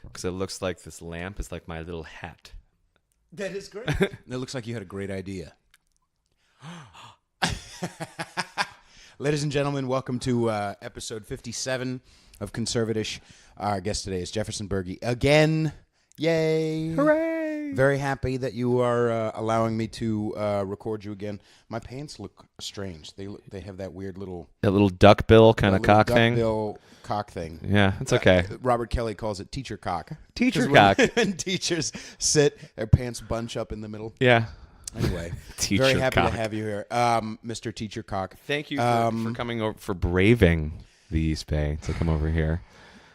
because it looks like this lamp is like my little hat. That is great. It looks like you had a great idea. Ladies and gentlemen, welcome to episode 57 of Conservatish. Our guest today is Jefferson Bergey again. Yay! Hooray! Very happy that you are allowing me to record you again. My pants look strange. They have that weird little duck bill kind of cock thing. Bill cock thing. Yeah, it's okay. Robert Kelly calls it teacher cock. Teacher cock. When teachers sit, their pants bunch up in the middle. Yeah. Anyway, Teacher very happy cock. to have you here, Mr. Teacher Cock. Thank you for coming over, for braving the East Bay to come over here.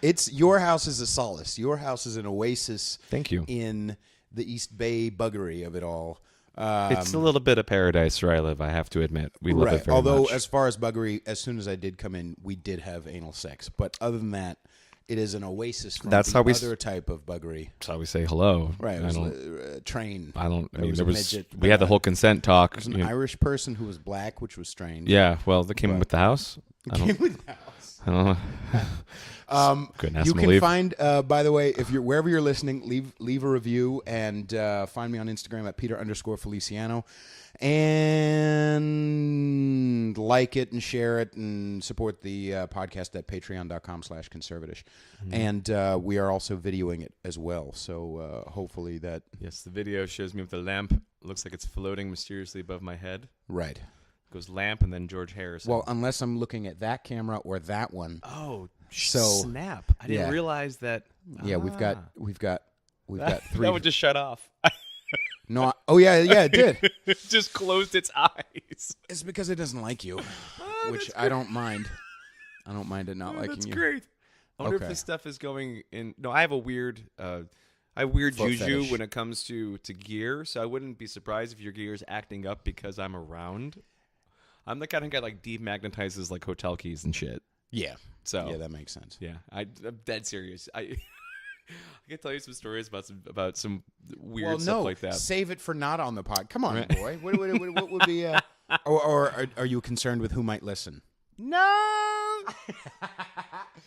It's your house is a solace. Your house is an oasis. Thank you. In the East Bay buggery of it all. It's a little bit of paradise where I live, I have to admit. We love it very Although, much. as far as buggery, as soon as I did come in, we did have anal sex. But other than that, it is an oasis from That's the how we other type of buggery. That's how we say hello. Right. It was a train. I don't. I mean, was a there was. midget, We had the whole consent talk. It was an Irish person who was black, which was strange. Yeah. Well, that came with the house. Came with the house. I don't know. Couldn't ask You him to can leave. find, by the way, if you're wherever you're listening, leave a review and find me on Instagram at Peter_Feliciano and like it and share it and support the podcast at patreon.com/conservatish. And we are also videoing it as well. So hopefully that. Yes, the video shows me with the lamp. Looks like it's floating mysteriously above my head. Right. Goes lamp and then George Harrison. Well, unless I'm looking at that camera or that one. Oh, so snap! I didn't realize that. Yeah, we've got three. That would just shut off. No. Yeah, it did. It just closed its eyes. It's because it doesn't like you, which I don't mind. I don't mind it not liking That's you. great. I wonder if this stuff is going in. No, I have a weird. I have weird Foot juju fetish. when it comes to gear, so I wouldn't be surprised if your gear is acting up because I'm around. I'm the kind of guy like demagnetizes like hotel keys and shit. Yeah. So yeah, that makes sense. Yeah, I'm dead serious. I can tell you some stories about some weird stuff like that. Save it for not on the pod. Come on, boy. What would be? Or are you concerned with who might listen? No,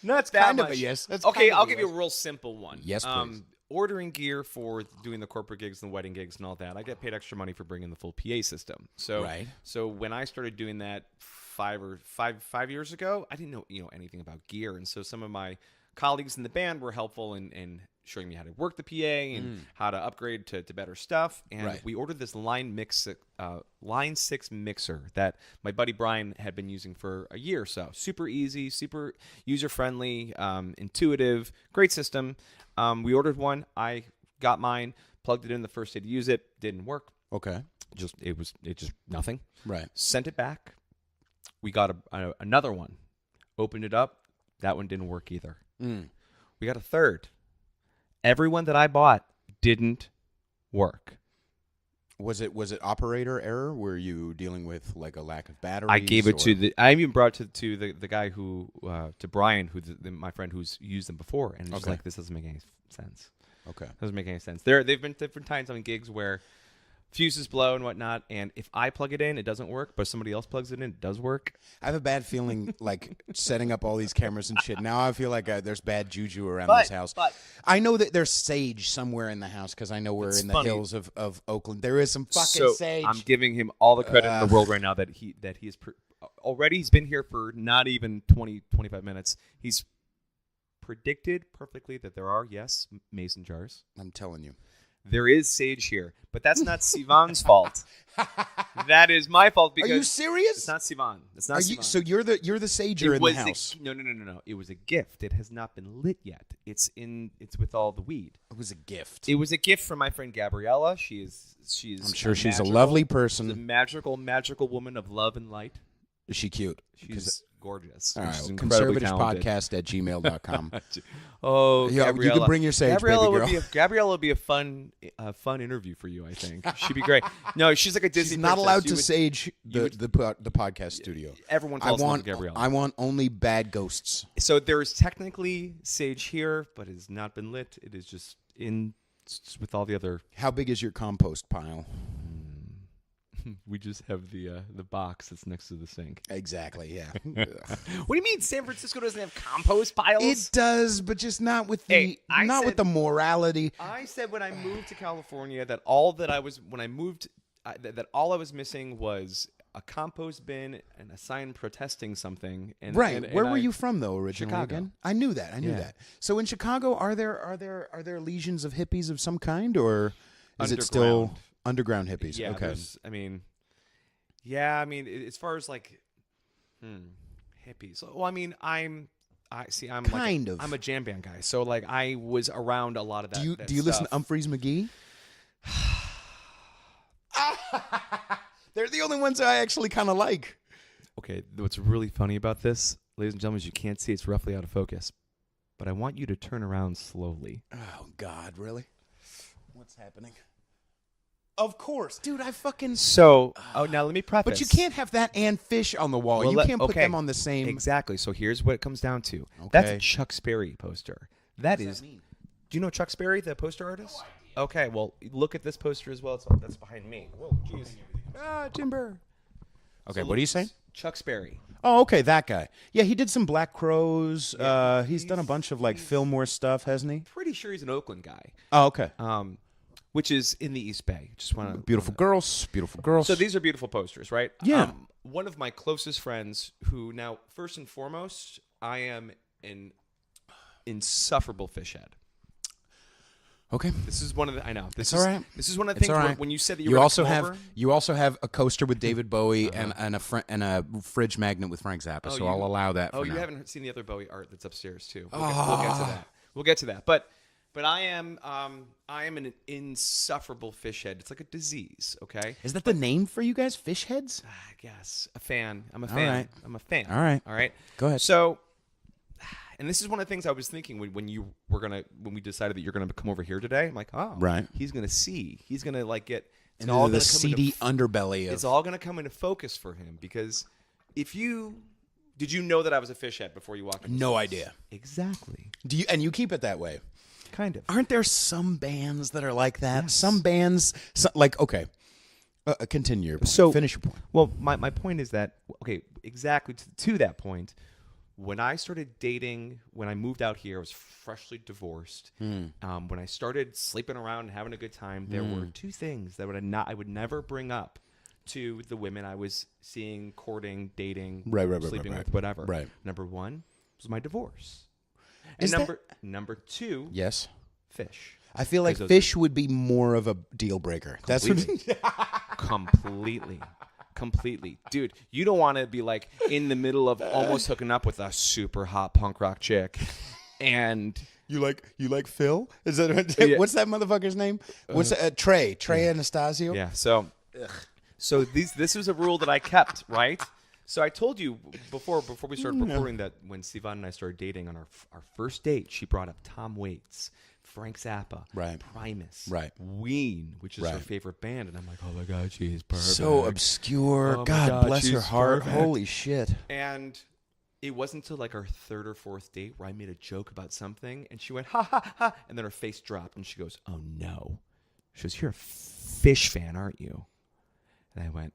not that Kind much. of a yes. That's Okay, kind of I'll a give yes. you a real simple one. Yes, please. Ordering gear for doing the corporate gigs and the wedding gigs and all that, I get paid extra money for bringing the full PA system. So, Right. So when I started doing that five years ago, I didn't know anything about gear, and so some of my colleagues in the band were helpful in showing me how to work the PA and how to upgrade to better stuff. And we ordered this Line 6 mixer that my buddy Brian had been using for a year or so. Super easy, super user-friendly, intuitive, great system. We ordered one. I got mine, plugged it in the first day to use it. Didn't work. Okay. It just nothing. Right. Sent it back. We got another one. Opened it up. That one didn't work either. We got a third. Everyone that I bought didn't work. Was it operator error? Were you dealing with like a lack of batteries? I gave it to I even brought it to the guy who to Brian, who my friend who's used them before, and it's like, this doesn't make any sense. Okay. Doesn't make any sense. They've been different times on gigs where fuses blow and whatnot, and if I plug it in, it doesn't work, but if somebody else plugs it in, it does work. I have a bad feeling, like, setting up all these cameras and shit. Now I feel like there's bad juju around this house. But I know that there's sage somewhere in the house because I know we're in the hills of Oakland. There is some fucking sage. I'm giving him all the credit in the world right now that he is already. He's been here for not even 25 minutes. He's predicted perfectly that there are, yes, mason jars. I'm telling you. There is sage here, but that's not Sivan's fault. That is my fault because Are you serious? it's not Sivan. It's not Sivan. So you're the sager in the house. No. It was a gift. It has not been lit yet. It's with all the weed. It was a gift. It was a gift from my friend Gabriella. She's I'm sure she's a lovely person. She's a magical woman of love and light. Is she cute? She's gorgeous. All right, She's incredibly talented. conservatishpodcast@gmail.com. Oh, Yeah, Gabriella. you can bring your sage, Gabriella baby girl. Gabriella would be a fun interview for you, I think. She'd be great. No, she's like a Disney She's not princess. allowed You to would- sage the podcast studio. Everyone I calls want Gabriella. I want only bad ghosts. So there is technically sage here, but it has not been lit. It is just with all the other. How big is your compost pile? We just have the box that's next to the sink. Exactly. Yeah. What do you mean San Francisco doesn't have compost piles? It does, but just not with the Hey, with the morality. I said when I moved to California that all that I was when I moved that all I was missing was a compost bin and a sign protesting something. And, Right. and Where were I- you from though originally? Chicago. Again? I knew that. I knew Yeah. that. So in Chicago, are there legions of hippies of some kind, or is it still underground hippies? Yeah. Okay. As far as like hippies. Well, I mean, I'm Kind of. I'm a jam band guy, so like I was around a lot of that. Do you listen to stuff. Humphreys McGee? They're the only ones I actually kind of like. Okay, what's really funny about this, ladies and gentlemen, is you can't see it's roughly out of focus. But I want you to turn around slowly. Oh, God, really? What's happening? Of course. Dude, I fucking... So, now let me preface. But you can't have that and Phish on the wall. Well, you can't put them on the same... Exactly. So here's what it comes down to. Okay. That's a Chuck Sperry poster. What does that mean? Do you know Chuck Sperry, the poster artist? No idea. Okay, well, look at this poster as well. That's behind me. Whoa, jeez. Timber. Okay, So what are you saying? Chuck Sperry. Oh, okay, that guy. Yeah, he did some Black Crows. He's done a bunch of, like, Fillmore stuff, hasn't he? Pretty sure he's an Oakland guy. Oh, okay. Which is in the East Bay. Just want to Beautiful girls. So these are beautiful posters, right? Yeah. One of my closest friends who now, first and foremost, I am an insufferable Phish head. Okay. This is one of the. I know. This It's is all right. This is one of the It's things all right. when you said that You were also gonna come have over, you also have a coaster with David Bowie and a fridge magnet with Frank Zappa. So I'll allow that. Oh, for you now. haven't seen the other Bowie art that's upstairs too. We'll get to that. We'll get to that. But I am an insufferable Phish head. It's like a disease. Okay. Is that the name for you guys? Fish heads? I guess a fan. I'm a fan. right. I'm a fan. All right. All right. Go ahead. So, and this is one of the things I was thinking when we decided that you're gonna come over here today. I'm like, oh, Right. He's gonna like get it's Into all the gonna come seedy into, underbelly of. it's all gonna come into focus for him because did you know that I was a Phish head before you walked in? No idea. Exactly. Do you? And you keep it that way. Kind of. Aren't there some bands that are like that? Yes. Some bands, like okay. Continue. Your point. So finish your point. Well, my point is that exactly to that point. When I started dating, when I moved out here, I was freshly divorced. When I started sleeping around and having a good time, there were two things that I would never bring up to the women I was seeing, courting, dating, sleeping with, whatever. Right. Number one was my divorce, Is and that- number two, Yes. Phish. I feel like Those- Phish would be more of a deal breaker. That's what. Completely. Dude, you don't want to be like in the middle of almost hooking up with a super hot punk rock chick and You like Phil? Is that Yeah. what's that motherfucker's name? What's Trey Anastasio? yeah, so this was a rule that I kept, right? So I told you before we started recording that when Sivan and I started dating on our first date, she brought up Tom Waits, Frank Zappa, Right. Primus, Right. Ween, which is her Right. favorite band, and I'm like, oh my god, she's perfect. So obscure. Oh my God, God, bless her she's heart. perfect. Holy shit. And it wasn't until like our third or fourth date where I made a joke about something, and she went ha ha ha, and then her face dropped, and she goes, "Oh no," she goes, "You're a Phish fan, aren't you?" And I went,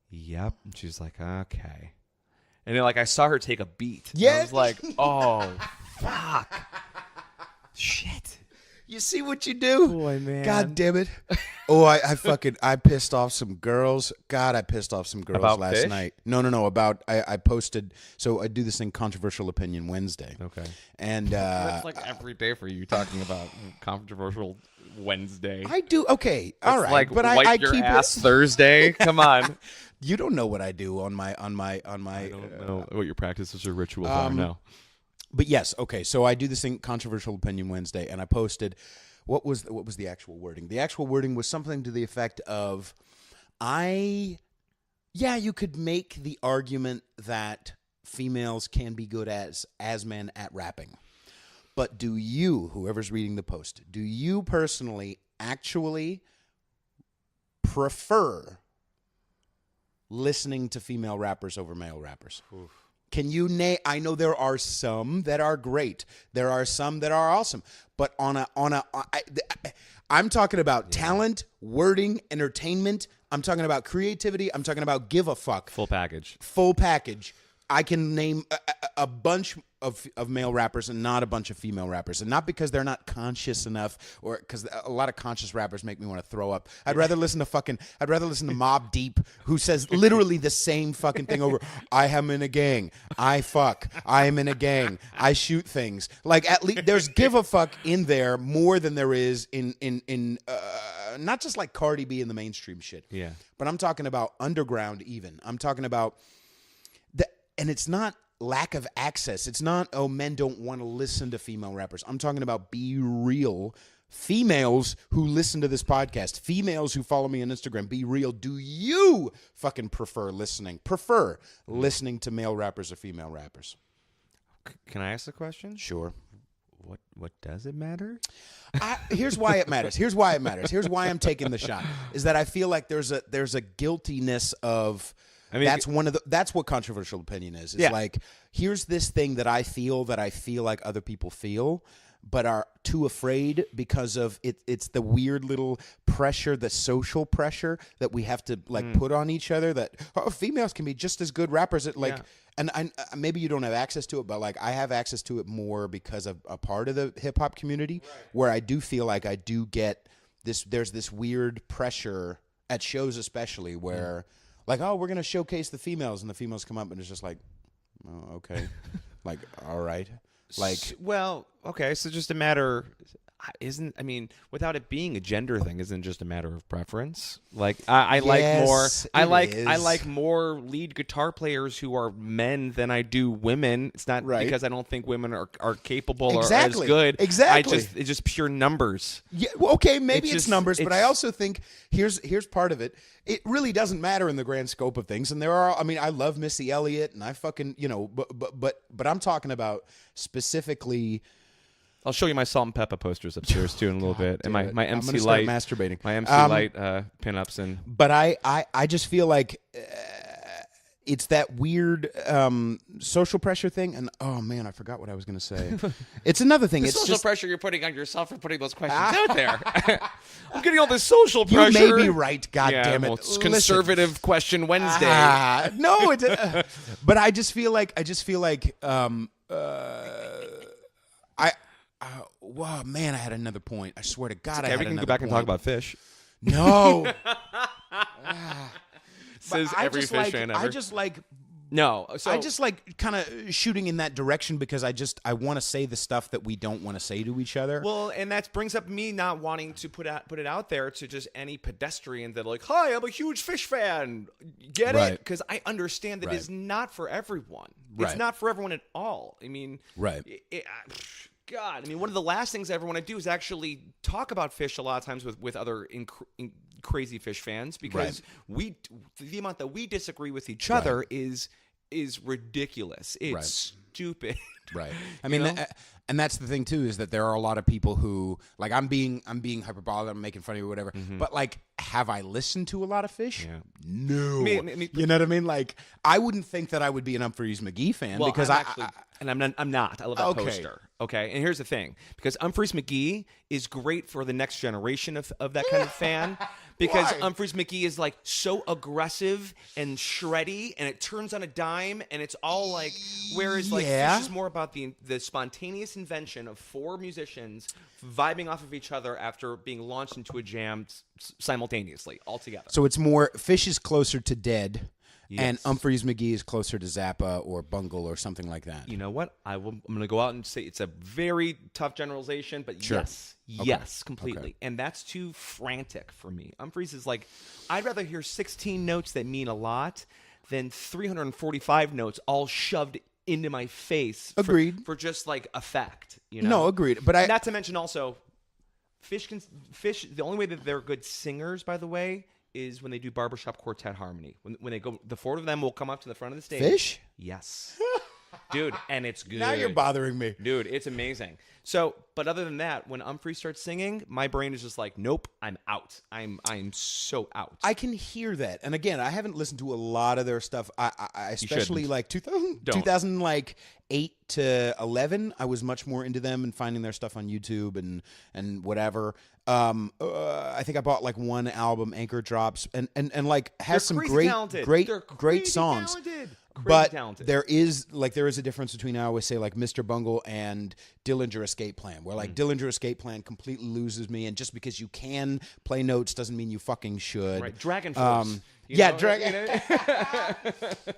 "Yep." And she's like, "Okay." And then like I saw her take a beat. And I Yes. was like, "Oh fuck, shit." You see what you do? Boy, man. God damn it. Oh, I pissed off some girls. God, I pissed off some girls About last Phish? night. No. About, I posted, so I do this thing, Controversial Opinion Wednesday. Okay. And That's like every day for you talking about controversial Wednesday. I do, okay. All right. Like but wipe I your keep ass it. Thursday. Come on. You don't know what I do on my. I don't know what your practices or rituals are now. But yes, okay. So I do this thing, Controversial Opinion Wednesday, and I posted. What was the actual wording? The actual wording was something to the effect of, you could make the argument that females can be good as men at rapping. But do you, whoever's reading the post, do you personally actually prefer listening to female rappers over male rappers? Oof. Can you name? I know there are some that are great. There are some that are awesome. But I'm talking about talent, wording, entertainment, I'm talking about creativity. I'm talking about give a fuck. Full package. Full package. I can name a bunch of male rappers and not a bunch of female rappers. And not because they're not conscious enough or because a lot of conscious rappers make me want to throw up. I'd rather listen to Mobb Deep, who says literally the same fucking thing over. I am in a gang. I fuck. I am in a gang. I shoot things. Like, at least there's give a fuck in there more than there is in not just like Cardi B in the mainstream shit. Yeah. But I'm talking about underground even. I'm talking about and it's not lack of access. It's not, oh, men don't want to listen to female rappers. I'm talking about be real. Females who listen to this podcast, females who follow me on Instagram, be real. Do you fucking prefer listening to male rappers or female rappers? Can I ask a question? Sure. What does it matter? Here's why it matters. Here's why I'm taking the shot. Is that I feel like there's a guiltiness of... I mean, that's what controversial opinion is. It's like, here's this thing that I feel like other people feel, but are too afraid because of it. It's the weird little pressure, the social pressure that we have to put on each other. That females can be just as good rappers. And maybe you don't have access to it, but like I have access to it more because of a part of the hip hop community where I do feel like I do get this. There's this weird pressure at shows, especially where. Like, oh, we're going to showcase the females, and the females come up, and it's just like, oh, okay. Like, all right. Like, well, okay, so just a matter, without it being a gender thing, isn't just a matter of preference? Like, I like more lead guitar players who are men than I do women. It's not because I don't think women are capable or as good. Exactly. It's just pure numbers. Yeah, well, okay, maybe it's numbers, but I also think here's part of it. It really doesn't matter in the grand scope of things. And I love Missy Elliott, and I fucking, but I'm talking about specifically. I'll show you my Salt and Pepper posters upstairs too in a little bit, and my MC Light masturbating, my MC Light pinups, and. But I just feel like it's that weird social pressure thing, and oh man, I forgot what I was going to say. It's another thing. The it's social just, pressure you're putting on yourself for putting those questions out there. I'm getting all this social pressure. You may be right. God damn it! Well, it's Conservative Question Wednesday. No, but I just feel like wow, man, I had another point. I swear to God, I had another point. We can go back and talk about Phish. No. Says every Phish fan ever. I just like kind of shooting in that direction because I want to say the stuff that we don't want to say to each other. Well, and that brings up me not wanting to put it out there to just any pedestrian that like, hi, I'm a huge Phish fan. Get it? Because I understand that it's not for everyone. It's not for everyone at all. I mean, God, one of the last things I ever want to do is actually talk about Phish a lot of times with other crazy Phish fans because the amount that we disagree with each other is ridiculous. It's stupid. Right. And that's the thing too is that there are a lot of people who like I'm being hyperbolic, I'm making fun of you or whatever. But like, have I listened to a lot of Phish? Yeah. No. You know what I mean? Like, I wouldn't think that I would be an Humphreys McGee fan because I'm not. I love that poster. Okay. And here's the thing, because Humphreys McGee is great for the next generation of that kind of fan. Because Humphreys McGee is like so aggressive and shreddy, and it turns on a dime, and it's all like. Whereas like Phish is more about the spontaneous invention of four musicians vibing off of each other after being launched into a jam simultaneously, all together. So it's more Phish is closer to Dead, and Humphreys McGee is closer to Zappa or Bungle or something like that. You know what? I'm going to go out and say it's a very tough generalization, but yes, completely. Okay. And that's too frantic for me. Humphreys is like, I'd rather hear 16 notes that mean a lot than 345 notes all shoved into my face. Agreed. For just like effect. No, agreed. But not to mention also, Phish. The only way that they're good singers, by the way, is when they do barbershop quartet harmony. When they go, the four of them will come up to the front of the stage. Phish? Yes. Dude, and it's good. Now you're bothering me. Dude, it's amazing. So, but other than that, when Humphrey starts singing, my brain is just like, nope, I'm out. I'm so out. I can hear that. And again, I haven't listened to a lot of their stuff. I especially like 2000 like 8 to 11, I was much more into them and finding their stuff on YouTube and whatever. I think I bought like one album, Anchor Drops, and like has some great songs. But there is a difference between, I always say, like Mr. Bungle and Dillinger Escape Plan, where like Dillinger Escape Plan completely loses me, and just because you can play notes doesn't mean you fucking should. Right, Dragon Force. Dragon.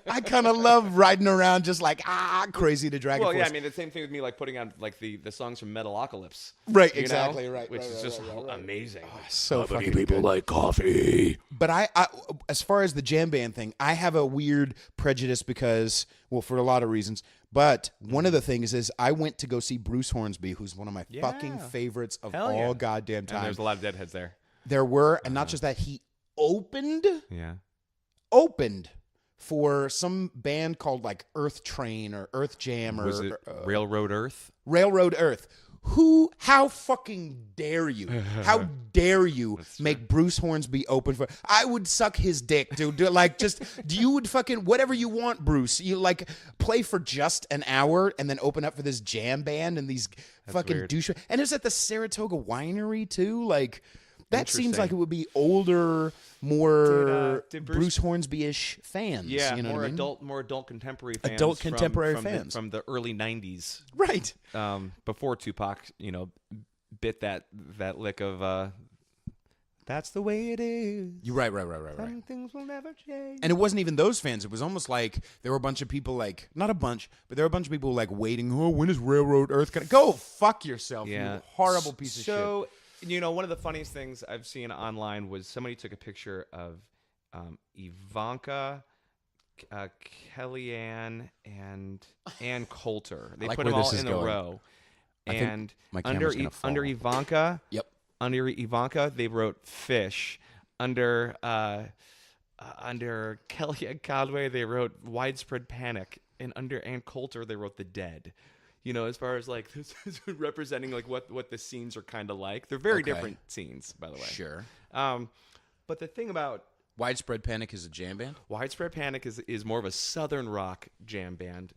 I kind of love riding around just like crazy to Dragon Force. Well, yeah, I mean the same thing with me, like putting on like the songs from Metalocalypse. Right, exactly, right. Which is just amazing. Oh, so How many people like coffee? But I, as far as the jam band thing, I have a weird prejudice because, well, for a lot of reasons. But one of the things is I went to go see Bruce Hornsby, who's one of my fucking favorites of all goddamn time. And there's a lot of Deadheads there. There were, and not just that, he opened for some band called like Earth Train or Earth Jam or was it Railroad Earth? Railroad Earth. How fucking dare you? How dare you make Bruce Hornsby open for? I would suck his dick, dude. Like, just you would fucking whatever you want, Bruce. You like play for just an hour and then open up for this jam band and these fucking douche. And it was at the Saratoga Winery too. Like, that seems like it would be older, more Bruce Hornsby-ish fans. Yeah, you know more what I mean? more adult contemporary fans. Adult contemporary fans from the early '90s, right? Before Tupac, bit that lick of "That's the way it is." You're right. Some things will never change. And it wasn't even those fans. It was almost like there were a bunch of people, like, not a bunch, but there were a bunch of people like waiting. Oh, when is Railroad Earth gonna go? Fuck yourself, you horrible piece of shit. So, one of the funniest things I've seen online was somebody took a picture of Ivanka, Kellyanne, and Ann Coulter. They like put where them all this is in a going. row. I think And my camera's gonna fall. under Ivanka, Yep. Under Ivanka, they wrote Phish. Under Kellyanne Conway, they wrote Widespread Panic. And under Ann Coulter, they wrote The Dead. As far as like this is representing like what the scenes are kind of like. They're very different scenes, by the way. Sure. But the thing about Widespread Panic is a jam band? Widespread Panic is more of a southern rock jam band.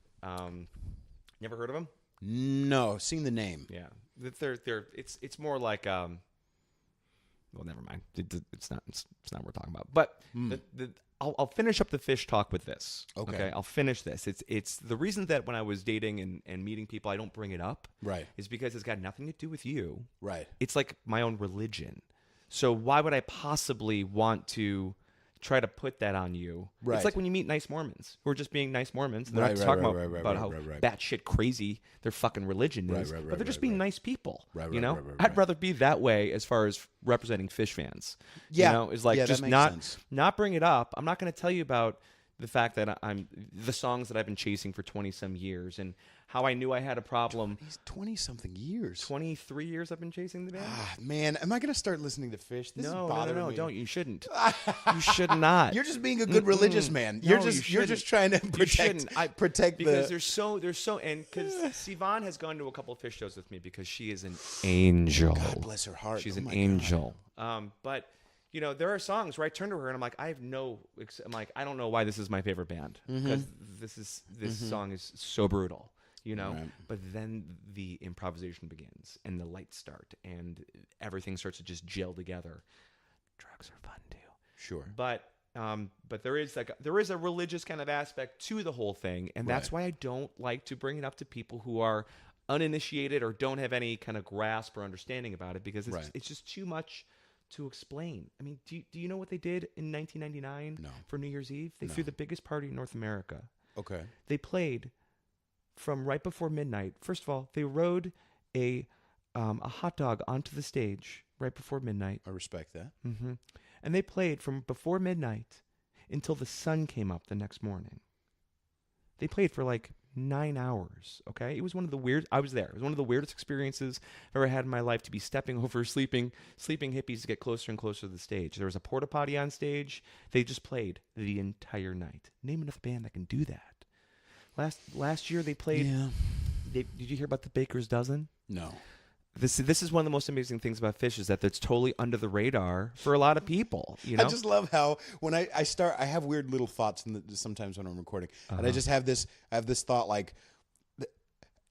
Never heard of them? No, seen the name. Yeah, it's more like well, never mind. It's not what we're talking about. But I'll finish up the Phish talk with this. Okay. I'll finish this. It's the reason that when I was dating and meeting people, I don't bring it up. Right. Is because it's got nothing to do with you. Right. It's like my own religion. So why would I possibly want to try to put that on you? Right. It's like when you meet nice Mormons who are just being nice Mormons. And they're not talking about how batshit crazy their fucking religion is. But they're just being nice people. I'd rather be that way as far as representing Phish fans. Yeah. Is like just that makes sense. not bring it up. I'm not going to tell you about the fact that I'm the songs that I've been chasing for 20-some years and how I knew I had a problem. These 20-something years. 23 years I've been chasing the band. Man, am I going to start listening to Phish? This is bothering me. Don't. You shouldn't. You should not. You're just being a good religious man. You're just trying to protect because there's so and because Sivan has gone to a couple of Phish shows with me because she is an angel. God bless her heart. She's an angel. But there are songs where I turn to her and I'm like, I don't know why this is my favorite band because this song is so brutal. Right. But then the improvisation begins and the lights start and everything starts to just gel together. Drugs are fun too. Sure. But there is a religious kind of aspect to the whole thing, and that's why I don't like to bring it up to people who are uninitiated or don't have any kind of grasp or understanding about it because it's just too much to explain. I mean, do you know what they did in 1999 for New Year's Eve? They threw the biggest party in North America. Okay. They played from right before midnight. First of all, they rode a hot dog onto the stage right before midnight. I respect that. Mm-hmm. And they played from before midnight until the sun came up the next morning. They played for like 9 hours, okay? It was one of the I was there. It was one of the weirdest experiences I've ever had in my life to be stepping over sleeping hippies to get closer and closer to the stage. There was a porta potty on stage. They just played the entire night. Name another band that can do that. Last year they played. Yeah. Did you hear about the Baker's Dozen? No. This is one of the most amazing things about Phish is that it's totally under the radar for a lot of people. I just love how when I start, I have weird little thoughts sometimes when I'm recording, and I just have this thought like,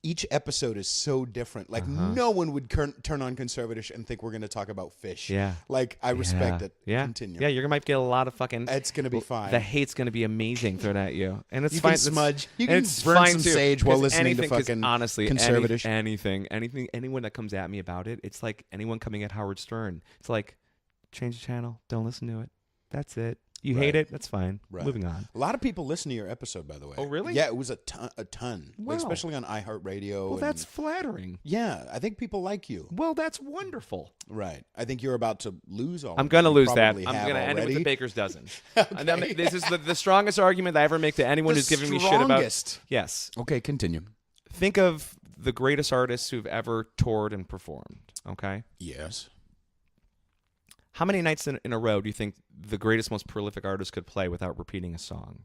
each episode is so different. Like no one would turn on Conservatish and think we're going to talk about Phish. Yeah. Like I respect it. Yeah. Continue. Yeah, you might get a lot of fucking. It's going to be fine. The hate's going to be amazing thrown at you, and it's You fine. can smudge. You and can it's burn fine some too, sage while 'cause listening to anything- 'cause fucking honestly, Conservatish. anyone that comes at me about it, it's like anyone coming at Howard Stern. It's like, change the channel, don't listen to it. That's it. You hate it, that's fine. Right. Moving on. A lot of people listen to your episode, by the way. Oh, really? Yeah, it was a ton. Wow. Like, especially on iHeartRadio. Well, and- that's flattering. yeah. I think people like you. Well, that's wonderful. Right. I think you're about to lose all. I'm of going to them. You lose that. probably I'm have going to end it with already. the baker's dozen. And then this is the strongest argument I ever make to anyone The who's giving me shit about. strongest. Yes. Okay, continue. Think of the greatest artists who've ever toured and performed. Okay. Yes. How many nights in a row do you think the greatest, most prolific artist could play without repeating a song?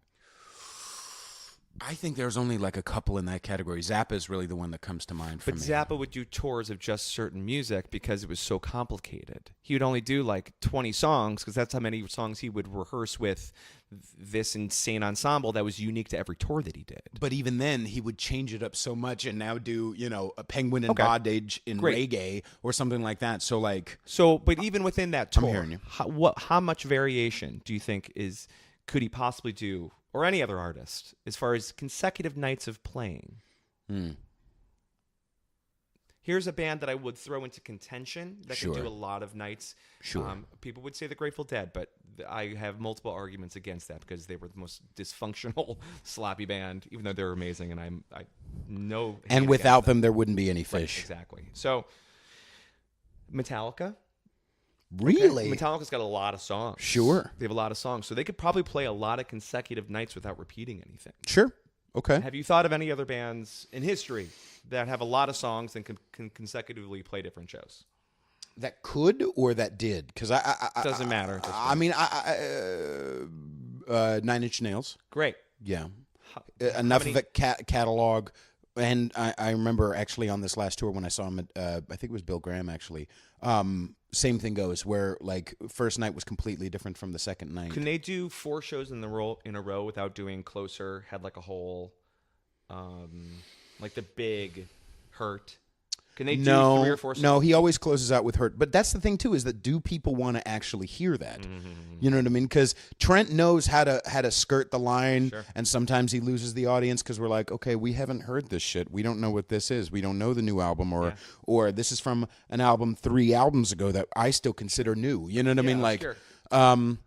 I think there's only like a couple in that category. Zappa is really the one that comes to mind for But me. Zappa would do tours of just certain music because it was so complicated. He would only do like 20 songs because that's how many songs he would rehearse with this insane ensemble that was unique to every tour that he did. But even then, he would change it up so much and now do, a Penguin and Okay. Bondage in Great. reggae or something like that. So, like, But even within that tour, hearing you. How much variation do you think could he possibly do, or any other artist, as far as consecutive nights of playing? Here's a band that I would throw into contention that Sure. can do a lot of nights. Sure. People would say the Grateful Dead, but I have multiple arguments against that because they were the most dysfunctional, sloppy band, even though they're amazing, and I know. and without them, there wouldn't be any Phish. Exactly. So, Metallica. Really? Metallica's got a lot of songs. Sure. They have a lot of songs. So they could probably play a lot of consecutive nights without repeating anything. Sure. Okay. Have you thought of any other bands in history that have a lot of songs and can consecutively play different shows? That could or that did? Because Doesn't matter at this I mean, 9 Inch Nails. Great. Yeah. how Enough many- of it catalog. And I remember actually on this last tour when I saw him at, I think it was Bill Graham actually. Same thing goes where like first night was completely different from the second night. Can they do 4 shows in a row without doing Closer, Had Like a Hole, like the Big, Hurt? Can they do 3 or 4 songs? No, he always closes out with Hurt. But that's the thing too, is that do people want to actually hear that? You know what I mean? Because Trent knows how to skirt the line, Sure. and sometimes he loses the audience because we're like, okay, we haven't heard this shit. We don't know what this is. We don't know the new album, or this is from an album 3 albums ago that I still consider new. You know what I mean? Like, obscure.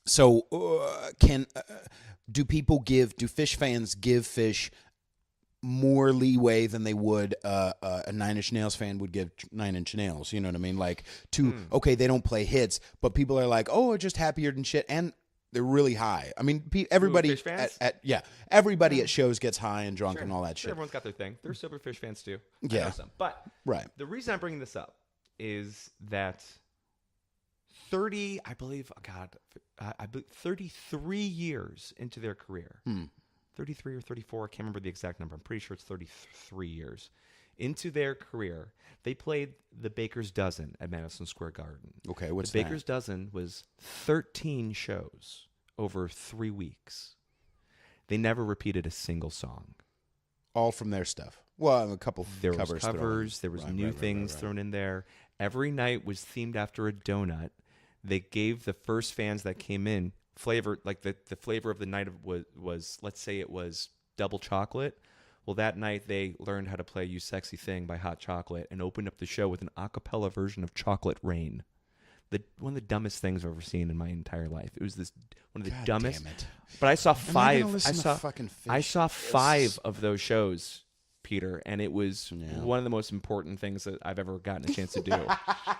so do Phish fans give Phish more leeway than they would a 9 Inch Nails fan would give 9 Inch Nails? You know what I mean? Like, okay, they don't play hits, but people are like, oh, just happier than shit, and they're really high. I mean, everybody Phish fans? everybody at shows gets high and drunk Sure. and all that Sure, shit. everyone's got their thing. There's sober Phish fans too. I Yeah. know some. But Right. the reason I'm bringing this up is that 30, I believe, 33 years into their career, 33 or 34, I can't remember the exact number. I'm pretty sure it's 33 years into their career, they played the Baker's Dozen at Madison Square Garden. Okay, what's the that? Baker's Dozen was 13 shows over 3 weeks. They never repeated a single song. All from their stuff. Well, a couple There covers. was thrown in. covers. There was Right, new right, things right. thrown in there. Every night was themed after a donut. They gave the first fans that came in flavor, like the flavor of the night was let's say it was double chocolate. Well, that night they learned how to play "You Sexy Thing" by Hot Chocolate and opened up the show with an a cappella version of "Chocolate Rain." One of the dumbest things I've ever seen in my entire life. It was one of the God dumbest. damn it. But I saw Am I gonna five. listen to fucking I Phish? saw 5 of those shows, Peter, and it was Yeah. one of the most important things that I've ever gotten a chance to do.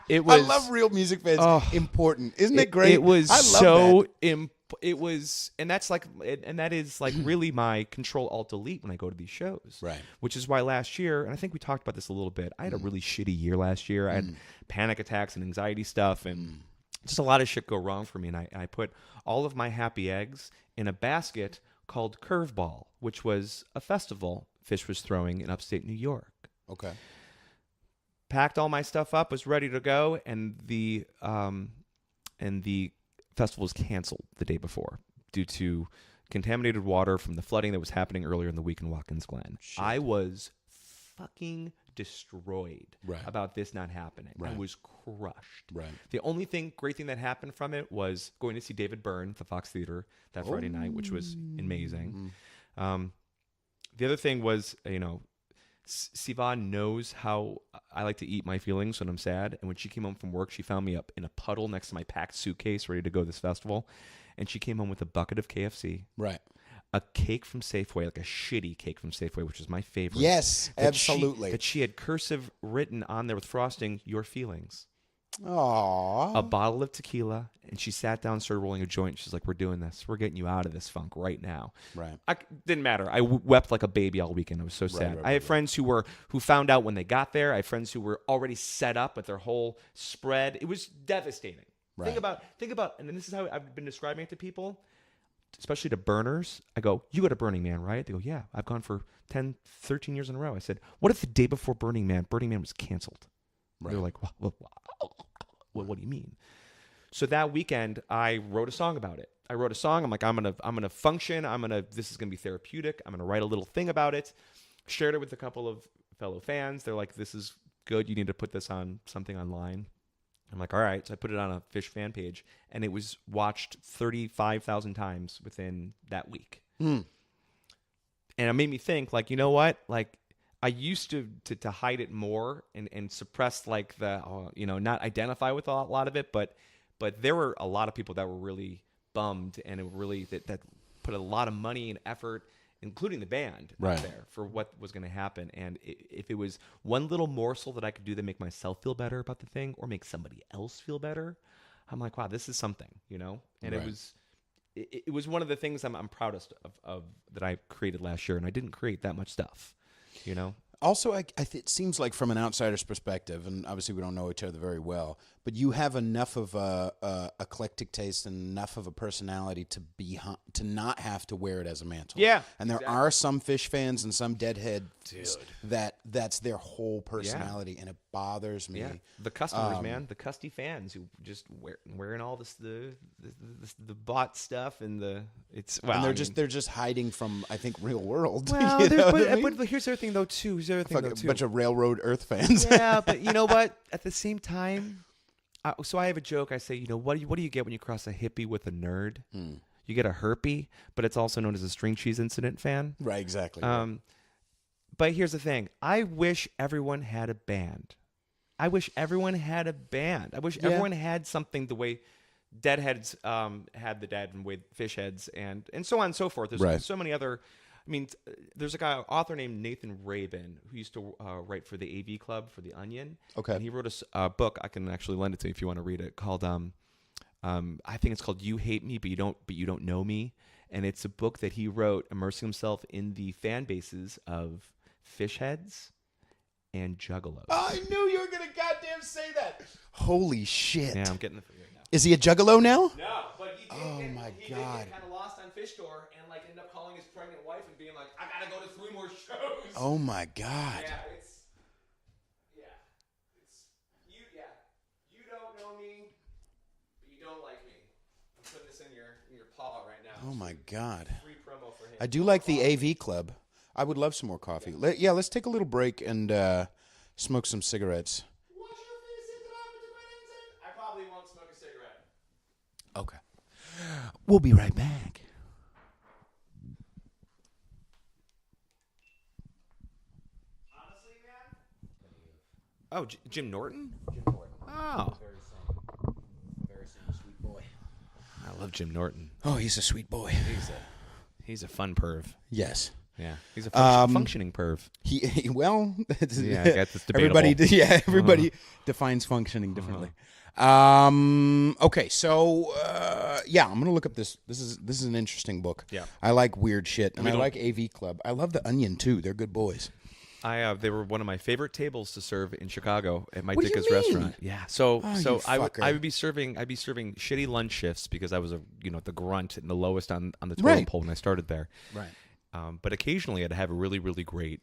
It was. I love real music fans. Oh. Important, isn't it great? It was I love so. that. It was, and that's like, and that is like really my Control Alt Delete when I go to these shows. Right. Which is why last year, and I think we talked about this a little bit. I had a really shitty year last year. I had panic attacks and anxiety stuff, and just a lot of shit go wrong for me. And I put all of my happy eggs in a basket called Curveball, which was a festival Phish was throwing in upstate New York. Okay. Packed all my stuff up, was ready to go, and the festival was canceled the day before due to contaminated water from the flooding that was happening earlier in the week in Watkins Glen. Shit. I was fucking destroyed Right. about this not happening. I Right. was crushed. Right. The only great thing that happened from it was going to see David Byrne at the Fox Theater that Friday night, which was amazing. The other thing was, Sivan knows how I like to eat my feelings when I'm sad. And when she came home from work, she found me up in a puddle next to my packed suitcase ready to go to this festival. And she came home with a bucket of KFC. Right. A cake from Safeway, like a shitty cake from Safeway, which is my favorite. Yes, that absolutely. That she had cursive written on there with frosting, your feelings. Aww. A bottle of tequila, and she sat down and started rolling a joint. She's like, we're doing this. We're getting you out of this funk right now. Right. Didn't matter. I wept like a baby all weekend. I was so sad. I had friends who found out when they got there. I had friends who were already set up with their whole spread. It was devastating. Right. Think about, and this is how I've been describing it to people, especially to burners. I go, you go to Burning Man, right? They go, yeah, I've gone for 10, 13 years in a row. I said, what if the day before Burning Man was canceled? Right. They're like, what do you mean? So that weekend, I wrote a song about it. I wrote a song. I'm like, I'm gonna function. This is gonna be therapeutic. I'm gonna write a little thing about it. Shared it with a couple of fellow fans. They're like, this is good. You need to put this on something online. I'm like, all right. So I put it on a Phish fan page, and it was watched 35,000 times within that week. And it made me think, like, you know what? Like, I used to hide it more and suppress, like, not identify with a lot of it, but there were a lot of people that were really bummed, and it really that put a lot of money and effort, including the band, out there for what was going to happen. And if it was one little morsel that I could do to make myself feel better about the thing or make somebody else feel better, I'm like, wow, this is something, And it was one of the things I'm proudest of that I created last year, and I didn't create that much stuff, Also, it seems like from an outsider's perspective, and obviously we don't know each other very well, but you have enough of a eclectic taste and enough of a personality to not have to wear it as a mantle. Yeah, and there are some Phish fans and some Deadhead that's their whole personality, and it bothers me. Yeah, the customers, man, the custy fans who just wearing all this the bought stuff and they're just hiding from, I think, real world. Well, but here's the other thing though too. A bunch of Railroad Earth fans. Yeah, but you know what? At the same time, so I have a joke. I say, what do you get when you cross a hippie with a nerd? You get a herpy, but it's also known as a string cheese incident fan. Right, exactly. But here's the thing. I wish everyone had a band. I wish everyone had something the way Deadheads had the Dead and way Phish heads and so on and so forth. There's so many other. I mean, there's a author named Nathan Rabin who used to write for the AV Club for The Onion. Okay. And he wrote a book. I can actually lend it to you if you want to read it. Called I think it's called "You Hate Me, but you don't know me." And it's a book that he wrote, immersing himself in the fan bases of Phish heads and Juggalos. I knew you were gonna goddamn say that. Holy shit! Yeah, I'm getting the figure now. Is he a Juggalo now? No, but he did. Oh my god! He kind of lost on Phish tour and ended up calling his pregnant wife and being like, "I gotta go to 3 more shows." Oh my god! You don't know me, but you don't like me. I'm putting this in your paw right now. Oh my god! Free promo for him. I do like the AV Club. I would love some more coffee. Let's take a little break and smoke some cigarettes. I probably won't smoke a cigarette. Okay. We'll be right back. Honestly, man. Oh, Jim Norton? Jim Norton. Oh. Very sweet boy. I love Jim Norton. Oh, he's a sweet boy. He's a fun perv. Yes. Yeah, he's a functioning perv. That's debatable. Everybody defines functioning differently. Okay, so I'm gonna look up this. This is an interesting book. Yeah, I like weird shit, and I like AV Club. I love the Onion too. They're good boys. They were one of my favorite tables to serve in Chicago at my Dicka's restaurant. Yeah, so I would be serving shitty lunch shifts because I was the grunt and the lowest on the totem pole when I started there. Right. But occasionally I'd have really, really great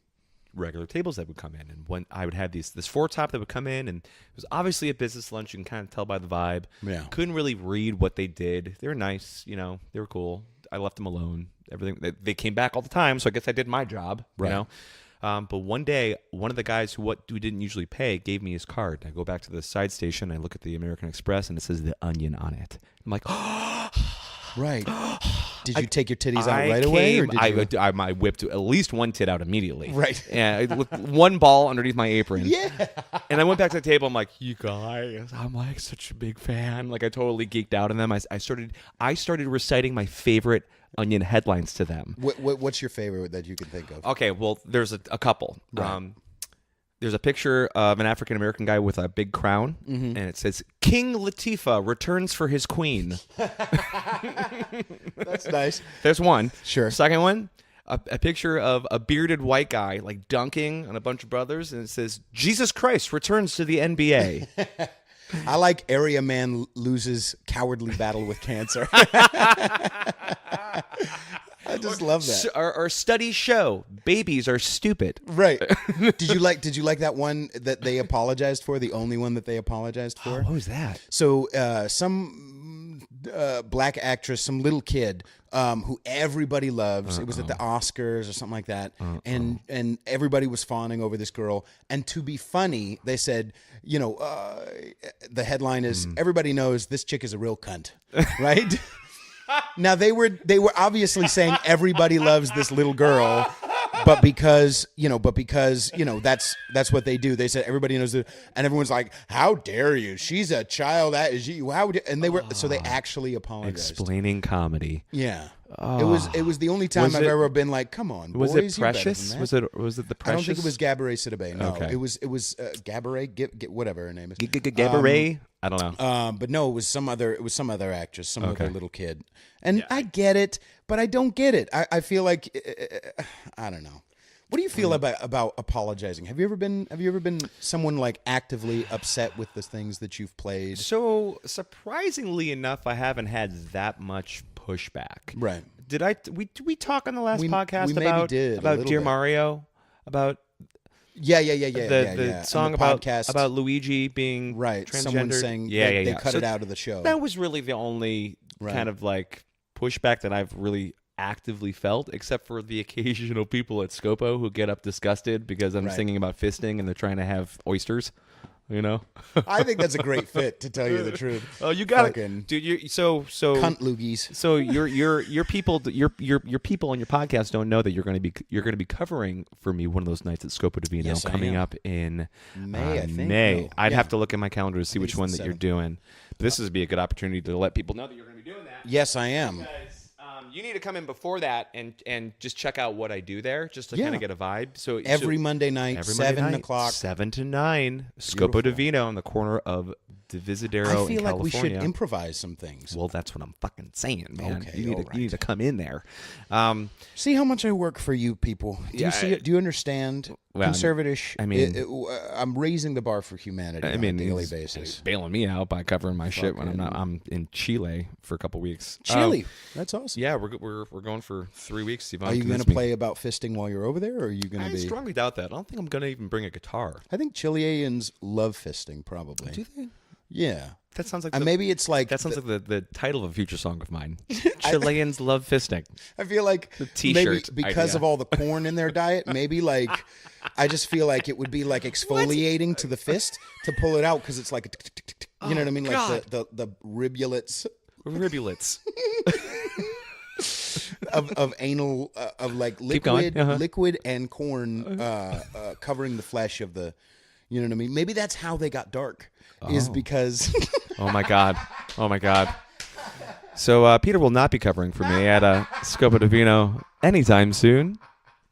regular tables that would come in. And when I would have this 4-top that would come in, and it was obviously a business lunch. You can kind of tell by the vibe. Yeah. Couldn't really read what they did. They were nice, they were cool. I left them alone. Everything. They came back all the time, so I guess I did my job, But one day, one of the guys who didn't usually pay gave me his card. I go back to the side station. I look at the American Express, and it says The Onion on it. I'm like, Right. Did you take your titties out right away? Or did I whipped at least one tit out immediately. Right. And with one ball underneath my apron. Yeah. And I went back to the table. I'm like, you guys, I'm like such a big fan. Like I totally geeked out on them. I started reciting my favorite Onion headlines to them. What's your favorite that you can think of? Okay, well, there's a couple. Right. There's a picture of an African-American guy with a big crown, and it says, King Latifah returns for his queen. That's nice. There's one. Sure. Second one, a picture of a bearded white guy, like dunking on a bunch of brothers, and it says, Jesus Christ returns to the NBA. I like Area Man loses cowardly battle with cancer. I just love that. Our studies show babies are stupid. Right. Did you like that one that they apologized for? The only one that they apologized for? What was that? So some black actress, some little kid who everybody loves. It was at the Oscars or something like that. And everybody was fawning over this girl. And to be funny, they said, the headline is, everybody knows this chick is a real cunt. Right? Now they were obviously saying everybody loves this little girl, but because that's what they do. They said everybody knows it, and everyone's like, "How dare you? She's a child." And they were so they actually apologized. Explaining comedy. Yeah. It was the only time I've ever been like, come on, boys. Was it Precious? Was it the Precious? I don't think it was Gabourey Sidibe. No, okay. It was Gabourey, whatever her name is. Gabourey? I don't know. But no, it was some other actress, some other little kid. And I get it, but I don't get it. I feel like I don't know. What do you feel about apologizing? Have you ever been someone like actively upset with the things that you've played? So surprisingly enough, I haven't had that much pushback. Right. Did we talk on the last podcast we maybe did about Dear bit. Mario? About the song about Luigi being right. transgendered? Someone saying they cut it out of the show. That was really the only kind of like pushback that I've really actively felt, except for the occasional people at Scopo who get up disgusted because I'm singing about fisting and they're trying to have oysters. I think that's a great fit, to tell you the truth. Oh, you got it, dude. So cunt loogies. So your people on your podcast don't know that you're going to be covering for me one of those nights at Scopo Divino coming up in May. I think. May. I'd have to look at my calendar to see which one that you're doing. But this would be a good opportunity to let people know that you're going to be doing that. Yes, I am. Because, you need to come in before that and just check out what I do there, just to kind of get a vibe. So every Monday night, 7 o'clock, 7 to 9, Scopo Divino on the corner of Divisadero. I feel in like we California. should improvise some things. Well, that's what I'm fucking saying, man. Okay, you need to come in there. See how much I work for you people. Do you see it? Do you understand? Well, Conservatish. I mean, I'm raising the bar for humanity on a daily basis. Bailing me out by covering my shit when I'm in Chile for a couple weeks. Chile, that's awesome. Yeah, we're going for 3 weeks. Are you going to play about fisting while you're over there, or are you going to be? I strongly doubt that. I don't think I'm going to even bring a guitar. I think Chileans love fisting, probably. Do they? Yeah. That sounds like maybe it's like that sounds like the title of a future song of mine. Chileans love fisting. I feel like the T-shirt maybe because of all the corn in their diet, maybe like I just feel like it would be like exfoliating to the fist to pull it out because it's like you know what I mean, like the ribulets of anal of like liquid and corn covering the flesh of the. You know what I mean? Maybe that's how they got dark. Is because Oh my god. So Peter will not be covering for me at Scopo Divino anytime soon.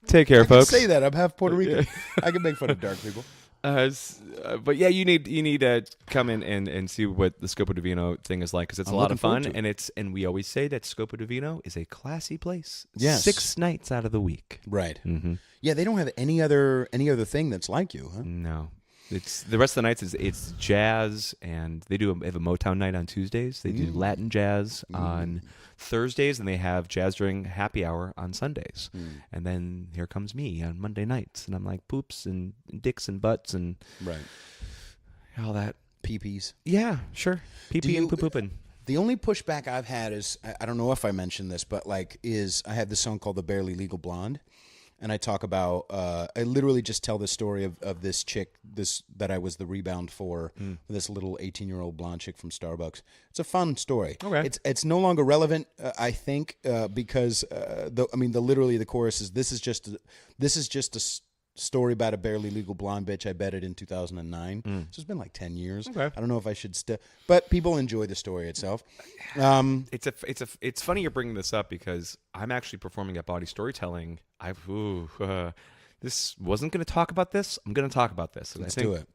Take care, folks. Say that I'm half Puerto Rican. I can make fun of dark people. But yeah, you need to come in and see what the Scopo Divino thing is like, because it's a lot of fun, and we always say that Scopo Divino is a classy place. Yes. 6 nights out of the week. Right. Mm-hmm. Yeah, they don't have any other thing that's like you, huh? No. It's the rest of the nights it's jazz, and they have a Motown night on Tuesdays. They do Latin jazz on Thursdays, and they have jazz during happy hour on Sundays. And then here comes me on Monday nights, and I'm like poops and dicks and butts and all that. Pee-pees. Yeah, sure. Pee-pee and poop-pooping. The only pushback I've had is, I don't know if I mentioned this, but I have this song called The Barely Legal Blonde. and I talk about. I literally just tell the story of this chick, that I was the rebound for this little 18-year-old blonde chick from Starbucks. It's a fun story. Okay. It's no longer relevant, I think, because literally the chorus is this is just a story about a barely legal blonde bitch. I bet it in 2009. So it's been like 10 years. Okay. I don't know if I should but people enjoy the story itself. It's funny you're bringing this up because I'm actually performing at Body Storytelling. This wasn't going to talk about this. I'm going to talk about this. Let's do it.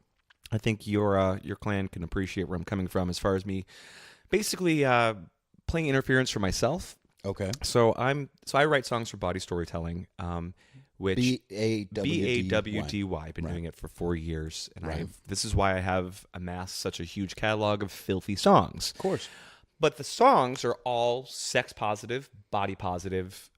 I think your clan can appreciate where I'm coming from as far as me basically playing interference for myself. Okay. So I write songs for Body Storytelling. Which BAWDY. I've been doing it for 4 years, and this is why I have amassed such a huge catalog of filthy songs. Of course, but the songs are all sex positive, body positive,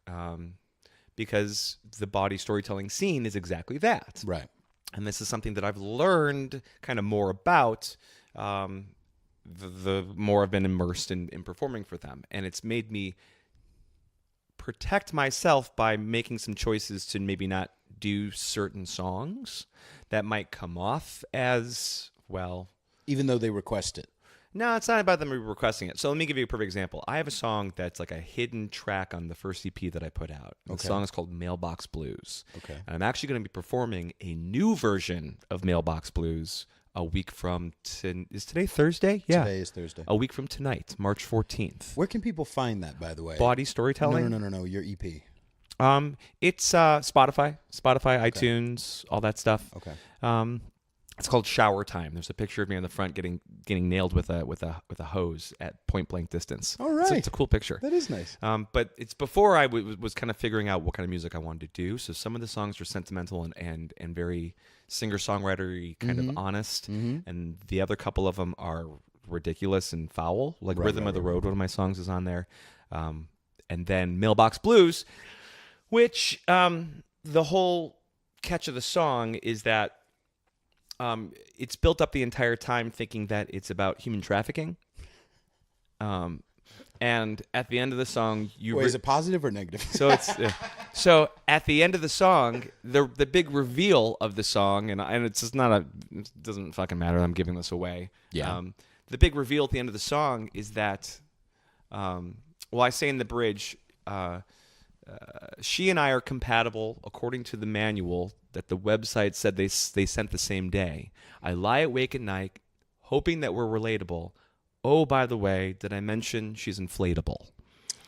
because the body storytelling scene is exactly that. Right. And this is something that I've learned kind of more about. The more I've been immersed in performing for them, and it's made me protect myself by making some choices to maybe not do certain songs that might come off as, well, even though they request it. No, it's not about them requesting it. So let me give you a perfect example. I have a song that's like a hidden track on the first EP that I put out. The song is called Mailbox Blues. Okay. And I'm actually going to be performing a new version of Mailbox Blues a week from is today Thursday? Yeah. Today is Thursday. A week from tonight, March 14th. Where can people find that, by the way? Body Storytelling? No. Your EP. It's Spotify, iTunes, all that stuff. Okay. It's called Shower Time. There's a picture of me on the front getting nailed with a hose at point blank distance. All right. It's a cool picture. That is nice. But it's before I was kind of figuring out what kind of music I wanted to do. So some of the songs are sentimental and very singer-songwritery, kind of honest. And the other couple of them are ridiculous and foul. Like Rhythm of the Road, one of my songs is on there. And then Mailbox Blues, which the whole catch of the song is that it's built up the entire time thinking that it's about human trafficking. And at the end of the song, is it positive or negative? So it's so at the end of the song, the big reveal of the song, and it's just not it doesn't fucking matter. I'm giving this away. Yeah. The big reveal at the end of the song is that, I say in the bridge, she and I are compatible according to the manual that the website said they sent the same day. I lie awake at night, hoping that we're relatable. Oh, by the way, did I mention she's inflatable?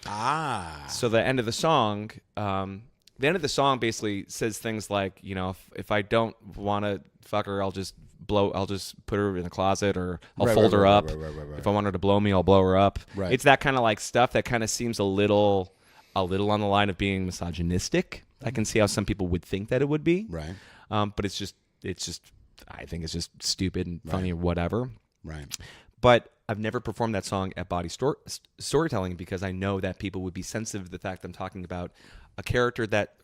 Ah. So the end of the song, basically says things like, if I don't want to fuck her, I'll just put her in the closet, or I'll fold her up. If I want her to blow me, I'll blow her up. Right. It's that kind of like stuff that kind of seems a little on the line of being misogynistic. I can see how some people would think that it would be. Right. But it's just, I think it's just stupid and funny or whatever. Right. But I've never performed that song at Body Storytelling because I know that people would be sensitive to the fact I'm talking about a character that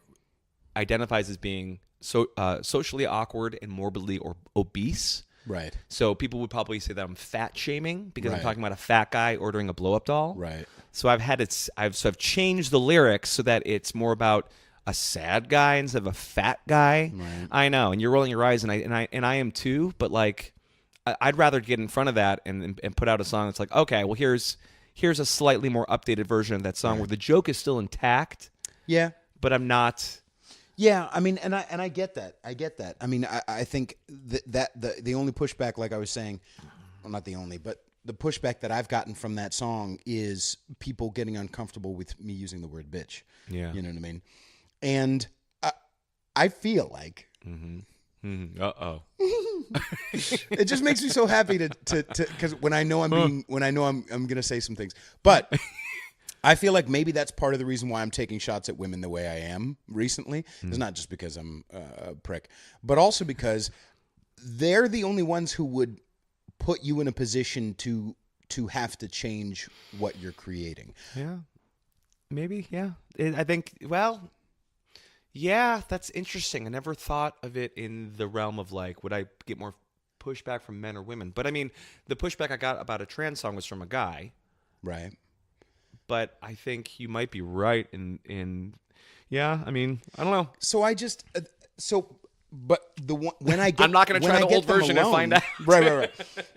identifies as being socially awkward and morbidly or obese. Right. So people would probably say that I'm fat shaming because I'm talking about a fat guy ordering a blow up doll. Right. So I've changed the lyrics so that it's more about a sad guy instead of a fat guy. Right. I know, and you're rolling your eyes, and I am too. But like, I'd rather get in front of that and put out a song that's like, okay, well here's a slightly more updated version of that song where the joke is still intact. Yeah. But I'm not. Yeah, I mean, and I get that. I mean, I think that the only pushback, like I was saying, well, not the only, but the pushback that I've gotten from that song is people getting uncomfortable with me using the word bitch. Yeah. You know what I mean? And I feel like it just makes me so happy to because when I know I'm gonna say some things, but I feel like maybe that's part of the reason why I'm taking shots at women the way I am recently. It's not just because I'm a prick, but also because they're the only ones who would put you in a position to have to change what you're creating. Yeah, maybe. Yeah, I think. Well, yeah, that's interesting. I never thought of it in the realm of like, would I get more pushback from men or women? But I mean, the pushback I got about a trans song was from a guy, right? But I think you might be right in Yeah, I mean, I don't know. So I just but the one when I get I'm not going to try the old version and find out. Right.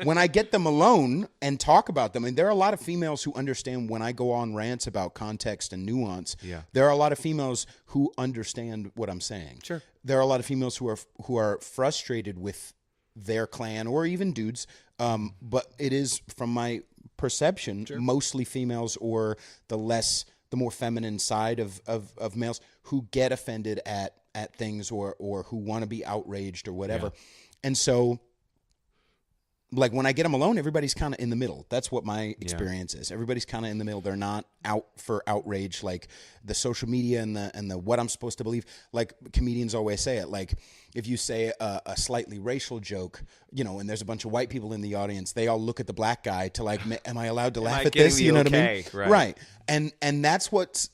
When I get them alone and talk about them, and there are a lot of females who understand when I go on rants about context and nuance. Yeah. There are a lot of females who understand what I'm saying. Sure. There are a lot of females who are frustrated with their clan or even dudes. But it is, from my perception, mostly females or the more feminine side of males who get offended at things or who want to be outraged or whatever. Yeah. And so, like, when I get them alone, everybody's kind of in the middle. That's what my experience is. Everybody's kind of in the middle. They're not out for outrage, like the social media and the what I'm supposed to believe. Like comedians always say it. Like if you say a slightly racial joke, and there's a bunch of white people in the audience, they all look at the black guy to like, am I allowed to laugh at this? You know what I mean? Right. And that's what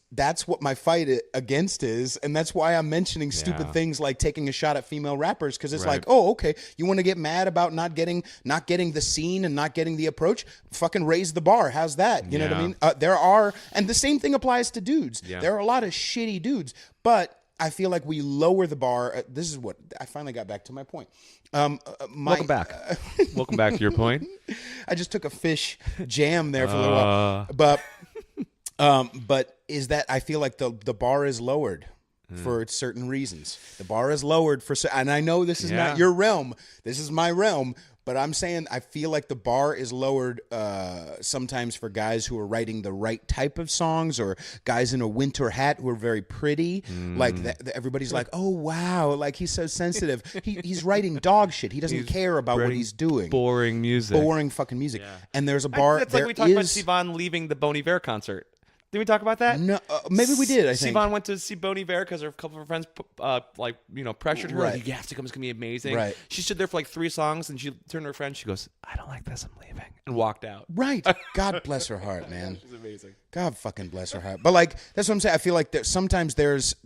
my fight against is, and that's why I'm mentioning stupid things like taking a shot at female rappers, because it's like, oh, okay, you want to get mad about not getting the scene and not getting the approach? Fucking raise the bar. How's that? You know what I mean? There are, and the same thing applies to dudes. Yeah. There are a lot of shitty dudes, but I feel like we lower the bar. This is what I finally got back to my point. Welcome back. Welcome back to your point. I just took a Phish jam there for a little while, but is that I feel like the bar is lowered for certain reasons. The bar is lowered and I know this is not your realm. This is my realm. But I'm saying I feel like the bar is lowered sometimes for guys who are writing the right type of songs, or guys in a winter hat who are very pretty. Like everybody's like, oh, wow, like he's so sensitive. He's writing dog shit. He doesn't care about what he's doing. Boring music. Boring fucking music. Yeah. And there's a bar. It's like we talked about Sivan leaving the Bon Iver concert. Did we talk about that? No, maybe we did. I think Sivan went to see Bon Iver because a couple of her friends, pressured her. Right. Like, you have to come. It's gonna be amazing. Right. She stood there for like 3 songs, and she turned to her friend. She goes, "I don't like this. I'm leaving," and walked out. Right. God bless her heart, man. She's amazing. God fucking bless her heart. But like, that's what I'm saying. I feel like sometimes there's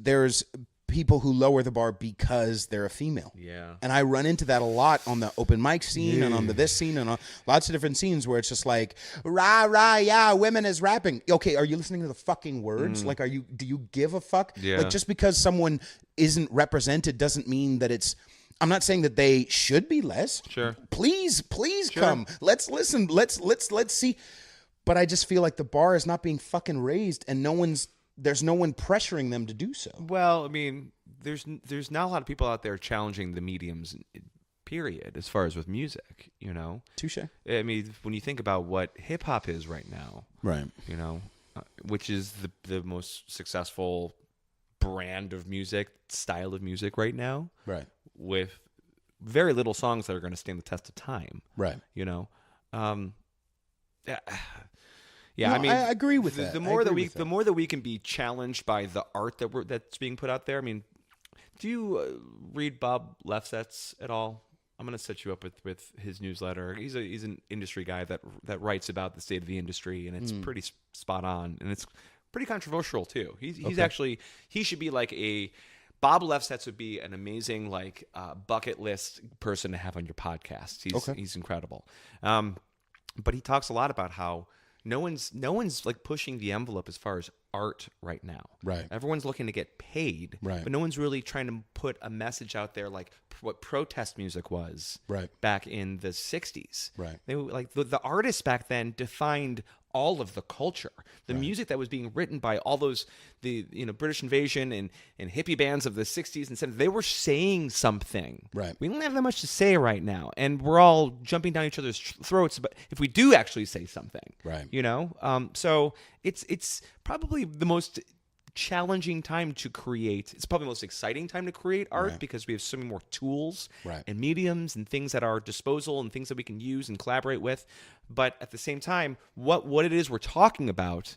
people who lower the bar because they're a female. Yeah. And I run into that a lot on the open mic scene and on the this scene and on lots of different scenes where it's just like, yeah, women is rapping. Okay, are you listening to the fucking words? Like, do you give a fuck? Yeah. Like, just because someone isn't represented doesn't mean that it's, I'm not saying that they should be less. Sure. Please come. Let's listen. Let's see. But I just feel like the bar is not being fucking raised, and there's no one pressuring them to do so. Well, I mean, there's not a lot of people out there challenging the mediums, period, as far as with music, Touche. I mean, when you think about what hip hop is right now, right? Which is the most successful brand of music, style of music right now, right? With very little songs that are going to stand the test of time, right? Yeah, no, I mean, I agree with that. The more that we can be challenged by the art that's being put out there. I mean, do you read Bob Lefsetz at all? I'm going to set you up with his newsletter. He's an industry guy that writes about the state of the industry, and it's pretty spot on, and it's pretty controversial too. He's actually, he should be like Bob Lefsetz would be an amazing bucket list person to have on your podcast. He's incredible, but he talks a lot about how no one's like pushing the envelope as far as art right now. Right. Everyone's looking to get paid. Right. But no one's really trying to put a message out there like what protest music was. Right. Back in the 60s. Right. They like the artists back then defined all of the culture. The music that was being written by all those British invasion and hippie bands of the 60s and 70s, they were saying something. Right. We don't have that much to say right now, and we're all jumping down each other's throats. But if we do actually say something, right? So it's probably the most challenging time to create. It's probably the most exciting time to create art because we have so many more tools and mediums and things at our disposal and things that we can use and collaborate with. But at the same time, what it is we're talking about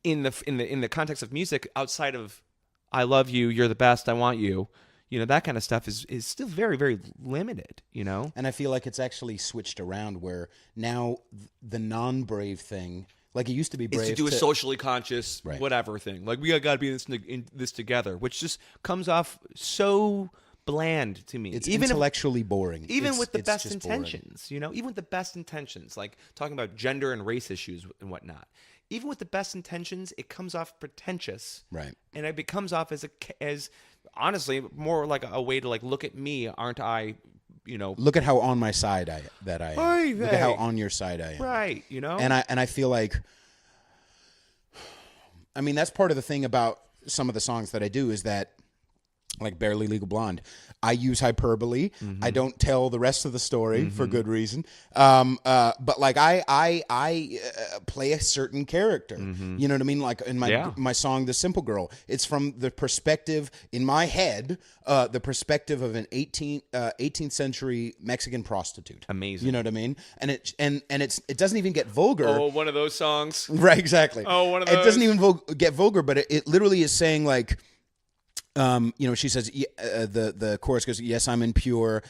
in the context of music, outside of "I love you, you're the best, I want you," that kind of stuff is still very, very limited. And I feel like it's actually switched around where now the non-brave thing. Like, it used to be brave. It's to do a socially conscious whatever thing. Like, we got to be in this together, which just comes off so bland to me. It's intellectually boring. Even with the best intentions, even with the best intentions, like talking about gender and race issues and whatnot. even with the best intentions, it comes off pretentious. Right. And it comes off as honestly more like a way to like, look at me, aren't I, Look at how on my side I am. Oy Look at how on your side I am. right, And I feel like, I mean, that's part of the thing about some of the songs that I do is that, like Barely Legal Blonde, I use hyperbole. I don't tell the rest of the story for good reason. But like I play a certain character. You know what I mean? Like in my song, The Simple Girl, it's from the perspective in my head, the perspective of an 18th century Mexican prostitute. Amazing. You know what I mean? And it doesn't even get vulgar. Oh, one of those songs. Right, exactly. Oh, one of those. It doesn't even get vulgar, but it literally is saying like, she says, the chorus goes, yes, I'm impure.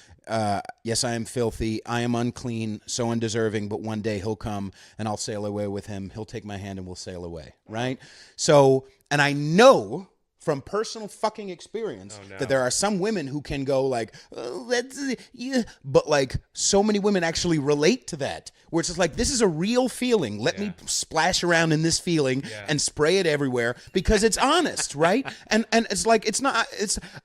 Yes, I am filthy. I am unclean, so undeserving, but one day he'll come and I'll sail away with him. He'll take my hand and we'll sail away. Right. So, and I know from personal fucking experience that there are some women who can go like, oh, that's, yeah. But like so many women actually relate to that, where it's just like, this is a real feeling. Let me splash around in this feeling and spray it everywhere because it's honest, right? And it's like,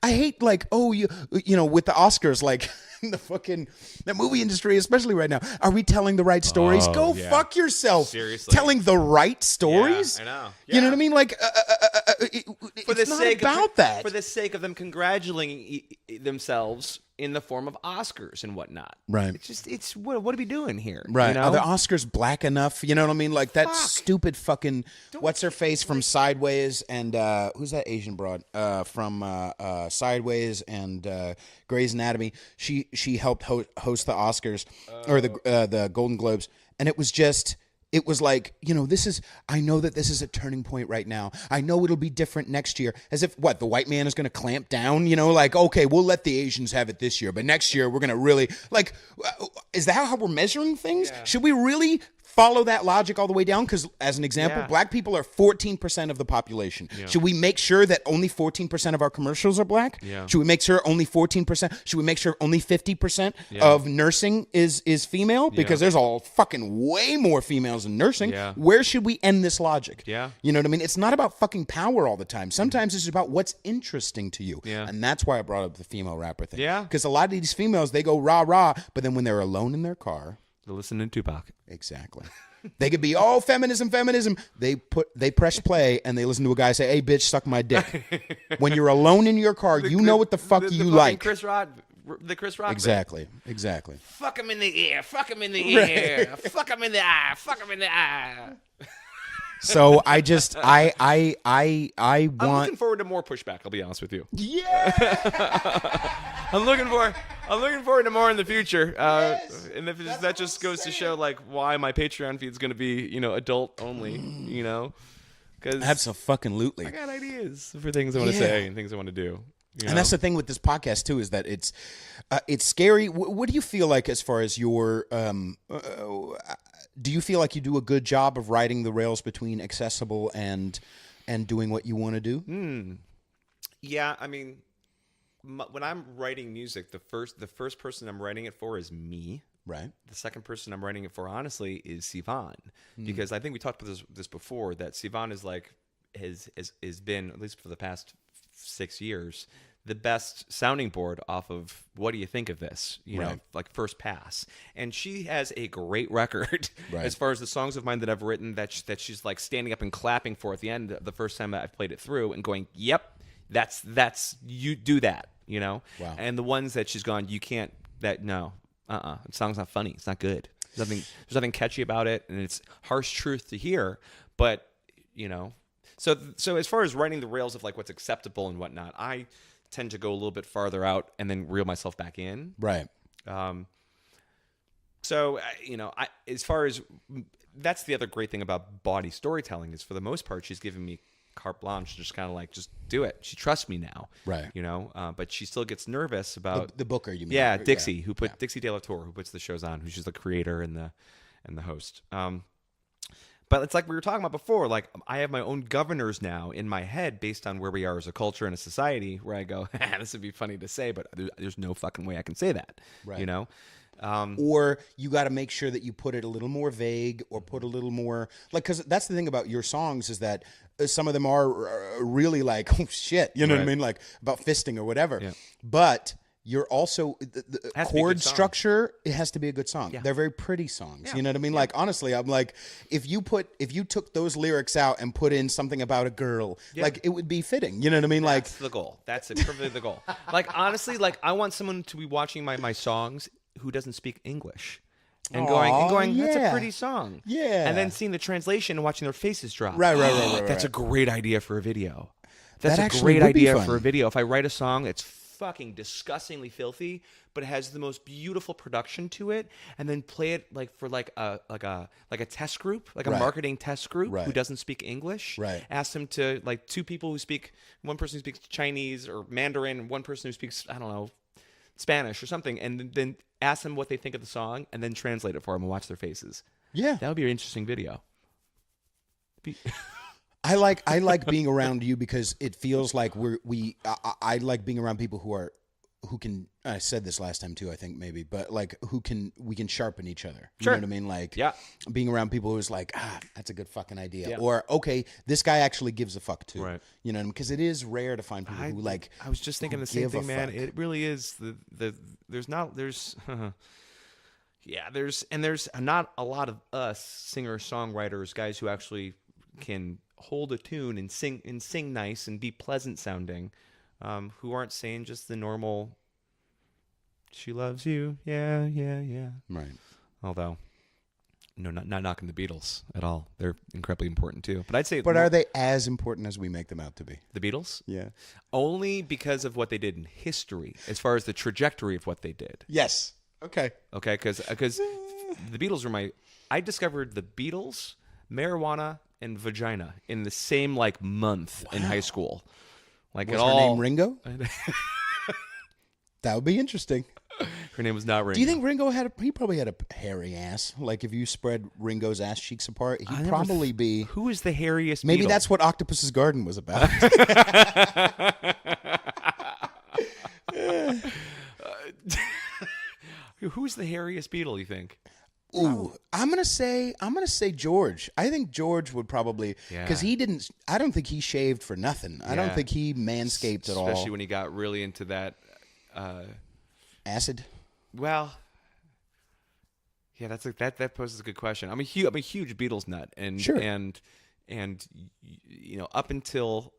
I hate like, oh, you know, with the Oscars, like the movie industry, especially right now, are we telling the right stories? Go fuck yourself. Seriously. Telling the right stories? Yeah, I know. Yeah. You know what I mean? Like, For the it's not sake about that. For the sake of them congratulating themselves in the form of Oscars and whatnot. Right. It's what are we doing here? Right. You know? Are the Oscars black enough? You know what I mean? Like that stupid fucking what's her face from Sideways and who's that Asian broad from Sideways and Grey's Anatomy? She helped host the Oscars or the Golden Globes, and it was just. It was like, you know, I know that this is a turning point right now. I know it'll be different next year. As if, the white man is going to clamp down? You know, like, okay, we'll let the Asians have it this year, but next year we're going to really, like, is that how we're measuring things? Yeah. Should we really follow that logic all the way down? Because, as an example, black people are 14% of the population. Yeah. Should we make sure that only 14% of our commercials are black? Yeah. Should we make sure only 14%? Should we make sure only 50% of nursing is female? Because there's all fucking way more females in nursing. Yeah. Where should we end this logic? Yeah. You know what I mean? It's not about fucking power all the time. Sometimes it's about what's interesting to you. Yeah. And that's why I brought up the female rapper thing. Yeah. Because a lot of these females, they go rah, rah, but then when they're alone in their car, to listen to Tupac. Exactly. They could be all feminism. They press play and they listen to a guy say, "Hey, bitch, suck my dick." When you're alone in your car, you know what the fuck you like. The Chris Rock. Exactly. Thing. Exactly. Fuck him in the ear. Fuck him in the ear. Fuck him in the eye. Fuck him in the eye. So I just I want. I'm looking forward to more pushback. I'll be honest with you. Yeah. I'm looking forward to more in the future. And that just goes to show like why my Patreon feed is going to be adult only. Because absolutely. I got ideas for things I want to say and things I want to do. And that's the thing with this podcast too, is that it's scary. What do you feel like as far as your do you feel like you do a good job of riding the rails between accessible and doing what you want to do? Yeah, I mean, when I'm writing music, the first person I'm writing it for is me. Right. The second person I'm writing it for, honestly, is Sivan, because I think we talked about this before. That Sivan is like has been, at least for the past 6 years, the best sounding board off of What Do You Think of This? You know, like first pass. And she has a great record as far as the songs of mine that I've written that she's like standing up and clapping for at the end the first time that I've played it through and going, "Yep, that's you do that," Wow. And the ones that she's gone, "You can't, no, the song's not funny. It's not good. There's nothing catchy about it, and it's harsh truth to hear, but So as far as writing the rails of like what's acceptable and whatnot, I tend to go a little bit farther out and then reel myself back in. Right. As far as that's the other great thing about Bawdy storytelling is for the most part she's giving me carte blanche, just kind of like just do it. She trusts me now. Right. But she still gets nervous about the booker. You mean? Yeah, Dixie, Dixie De La Torre, who puts the shows on, who's just the creator and the host. But it's like we were talking about before, like I have my own governors now in my head based on where we are as a culture and a society where I go, this would be funny to say, but there's no fucking way I can say that, right. Or you got to make sure that you put it a little more vague or put a little more like, because that's the thing about your songs is that some of them are really like, oh shit, you know what I mean? Like about fisting or whatever. Yeah. But you're also the chord structure. It has to be a good song. Yeah. They're very pretty songs. Yeah. You know what I mean? Yeah. Like honestly, I'm like, if you took those lyrics out and put in something about a girl, like it would be fitting. You know what I mean? That's the goal. That's it. Perfectly the goal. Like honestly, like I want someone to be watching my songs who doesn't speak English. And going, that's a pretty song. Yeah. And then seeing the translation and watching their faces drop. Right. That's a great idea for a video. That's a great idea for a video. If I write a song, it's fucking disgustingly filthy, but it has the most beautiful production to it, and then play it like for like a test group, like a marketing test group who doesn't speak English. Right. Ask them to like one person who speaks Chinese or Mandarin, and one person who speaks, I don't know, Spanish or something, and then ask them what they think of the song, and then translate it for them and watch their faces. Yeah, that would be an interesting video. I like being around you because it feels like I like being around people who can. I said this last time too, I think maybe, but like we can sharpen each other. You know what I mean? Like being around people who's like, that's a good fucking idea, or okay, this guy actually gives a fuck too. Right. You know, because it is rare to find people who like. I was just thinking the same thing, man. It really is there's not a lot of us singer-songwriters, guys who actually can hold a tune and sing nice and be pleasant sounding, who aren't saying just the normal "she loves you," yeah. Right. Although, no, not knocking the Beatles at all. They're incredibly important too. But I'd say, but are they as important as we make them out to be? The Beatles? Yeah. Only because of what they did in history, as far as the trajectory of what they did. Yes. Okay. Because the Beatles were I discovered the Beatles, marijuana, and vagina in the same like month in high school. Like was her name Ringo? That would be interesting. Her name was not Ringo. Do you think Ringo he probably had a hairy ass? Like if you spread Ringo's ass cheeks apart, he'd probably be. Who is the hairiest? Maybe Beatle? That's what Octopus's Garden was about. Who's the hairiest Beatle, you think? Ooh, I'm gonna say George. I think George would probably because he didn't. I don't think he shaved for nothing. I don't think he manscaped at all. Especially when he got really into that acid. Well, yeah, that poses a good question. I'm a huge Beatles nut, and sure. and you know, up until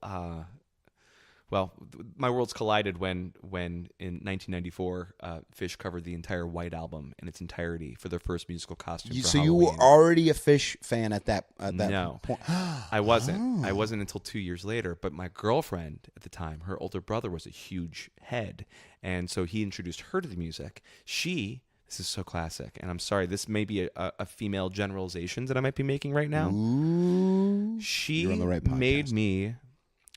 well, my worlds collided when in 1994 Phish covered the entire White Album in its entirety for their first musical costume. So Halloween. You were already a Phish fan at that point? I wasn't. I wasn't until 2 years later. But my girlfriend at the time, her older brother was a huge head, and so he introduced her to the music. This is so classic, and I'm sorry, this may be a female generalization that I might be making right now. Ooh, she you're on the right podcast. Made me.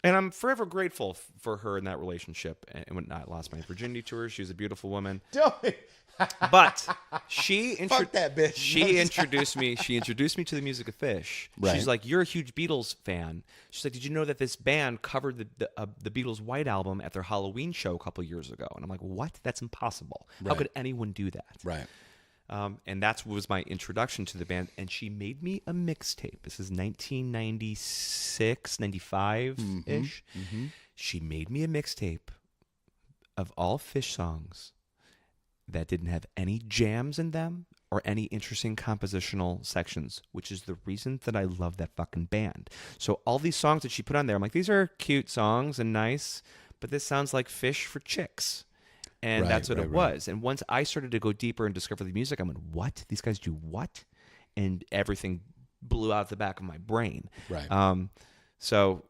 And I'm forever grateful for her in that relationship. And when I lost my virginity to her, she was a beautiful woman. But fuck that bitch. She introduced me to the music of Phish. Right. She's like, "You're a huge Beatles fan." She's like, "Did you know that this band covered the Beatles' White Album at their Halloween show a couple years ago?" And I'm like, "What? That's impossible. Right. How could anyone do that?" Right. And that was my introduction to the band. And she made me a mixtape. This is 1996, 95-ish. Mm-hmm. She made me a mixtape of all Phish songs that didn't have any jams in them or any interesting compositional sections, which is the reason that I love that fucking band. So all these songs that she put on there, I'm like, these are cute songs and nice, but this sounds like Phish for chicks. And that's what it was. And once I started to go deeper and discover the music, I went, what? These guys do what? And everything blew out the back of my brain. Right. So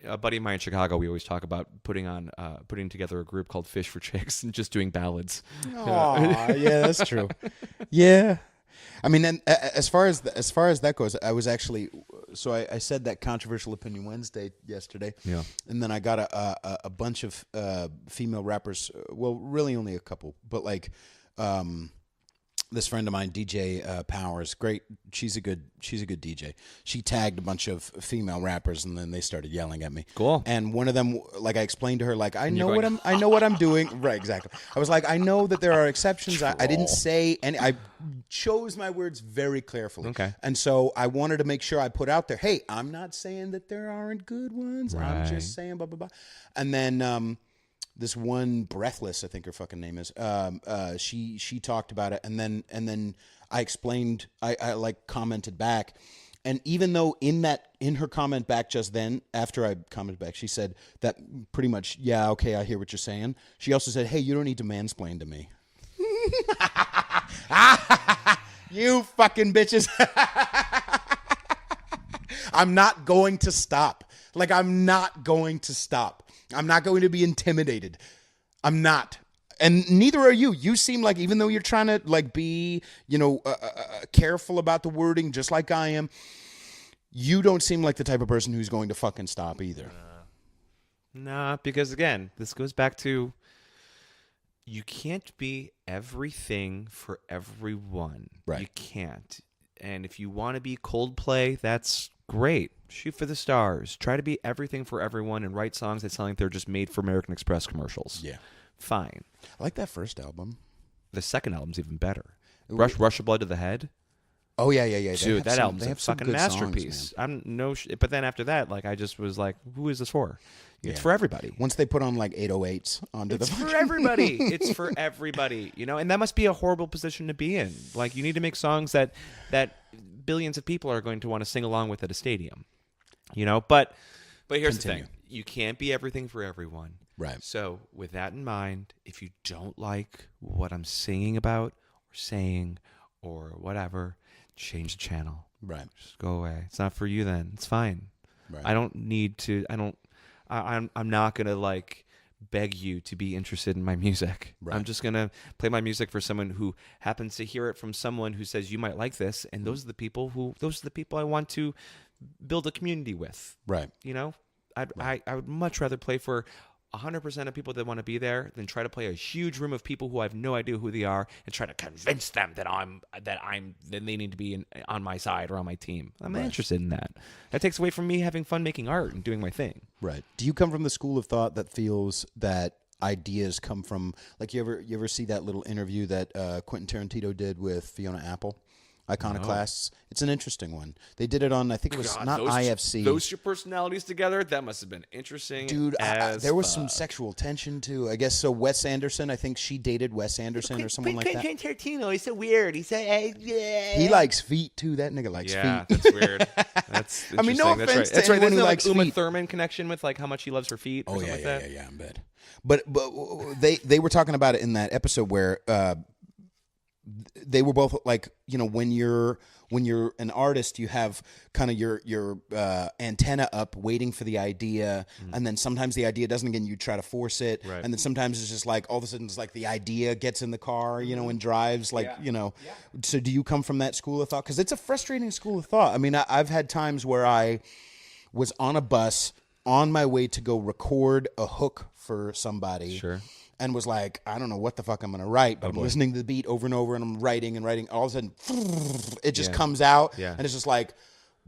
a buddy of mine in Chicago, we always talk about putting together a group called Phish for Chicks and just doing ballads. Aw, yeah, that's true. Yeah. I mean, and as far as that goes, I was actually I said that Controversial Opinion Wednesday yesterday, and then I got a bunch of female rappers. Well, really only a couple, but like this friend of mine, DJ Powers, great. She's a good DJ. She tagged a bunch of female rappers, and then they started yelling at me. Cool. And one of them, like, I explained to her, like, I know what I'm doing. Right, exactly. I was like, I know that there are exceptions. I didn't say any. I chose my words very carefully. Okay. And so I wanted to make sure I put out there, hey, I'm not saying that there aren't good ones. Right. I'm just saying blah blah blah. And then this one Breathless, I think her fucking name is. She talked about it, and then I explained. I like commented back, and even though in her comment back just then, after I commented back, she said that pretty much, yeah, okay, I hear what you're saying. She also said, hey, you don't need to mansplain to me. You fucking bitches. I'm not going to stop. Like, I'm not going to stop. I'm not going to be intimidated. I'm not. And neither are you. You seem like, even though you're trying to, like, be, careful about the wording, just like I am, you don't seem like the type of person who's going to fucking stop either. Nah, because again, this goes back to, you can't be everything for everyone. Right. You can't. And if you want to be Coldplay, that's great. Shoot for the stars. Try to be everything for everyone and write songs that sound like they're just made for American Express commercials. Yeah. Fine. I like that first album. The second album's even better. Rush of Blood to the Head. Oh, yeah. Dude, that album's a some fucking good masterpiece. songs, But then after that, like, I just was like, who is this for? It's Yeah. for everybody. Once they put on, like, 808s onto It's the for everybody. It's for everybody, and that must be a horrible position to be in. Like, you need to make songs that billions of people are going to want to sing along with at a stadium, But here's the thing: you can't be everything for everyone. Right. So, with that in mind, if you don't like what I'm singing about or saying or whatever, change the channel. Right. Just go away. It's not for you. Then it's fine. Right. I don't need to. I'm not gonna like beg you to be interested in my music. Right. I'm just gonna play my music for someone who happens to hear it from someone who says you might like this, and those are the people I want to build a community with. Right. I would much rather play for 100% of people that want to be there than try to play a huge room of people who I have no idea who they are and try to convince them that they need to be on my side or on my team. I'm not interested in that. That takes away from me having fun making art and doing my thing. Right. Do you come from the school of thought that feels that ideas come from, like, you ever see that little interview that Quentin Tarantino did with Fiona Apple? Iconoclasts. It's an interesting one. They did it on, I think it was IFC. Those two personalities together, that must have been interesting. Dude, there was some sexual tension too. I guess so. Wes Anderson, I think she dated Wes Anderson or someone like that. Quentin Tarantino, he's so weird. He said, he likes feet too. That nigga likes feet. Yeah, that's weird. That's I mean, no interesting. offense That's to right. anyone who There's likes like Uma feet. Thurman connection with like how much he loves her feet. Or something like that. Yeah. I'm bad. But they were talking about it in that episode where they were both like, when you're an artist, you have kind of your antenna up waiting for the idea, and then sometimes the idea doesn't, again, you try to force it, Right. and then sometimes it's just like all of a sudden it's like the idea gets in the car, and drives, like, So do you come from that school of thought? Because it's a frustrating school of thought. I mean, I've had times where I was on a bus on my way to go record a hook for somebody. Sure. And was like, I don't know what the fuck I'm going to write, but I'm listening to the beat over and over, and I'm writing. All of a sudden, it just comes out, and it's just like,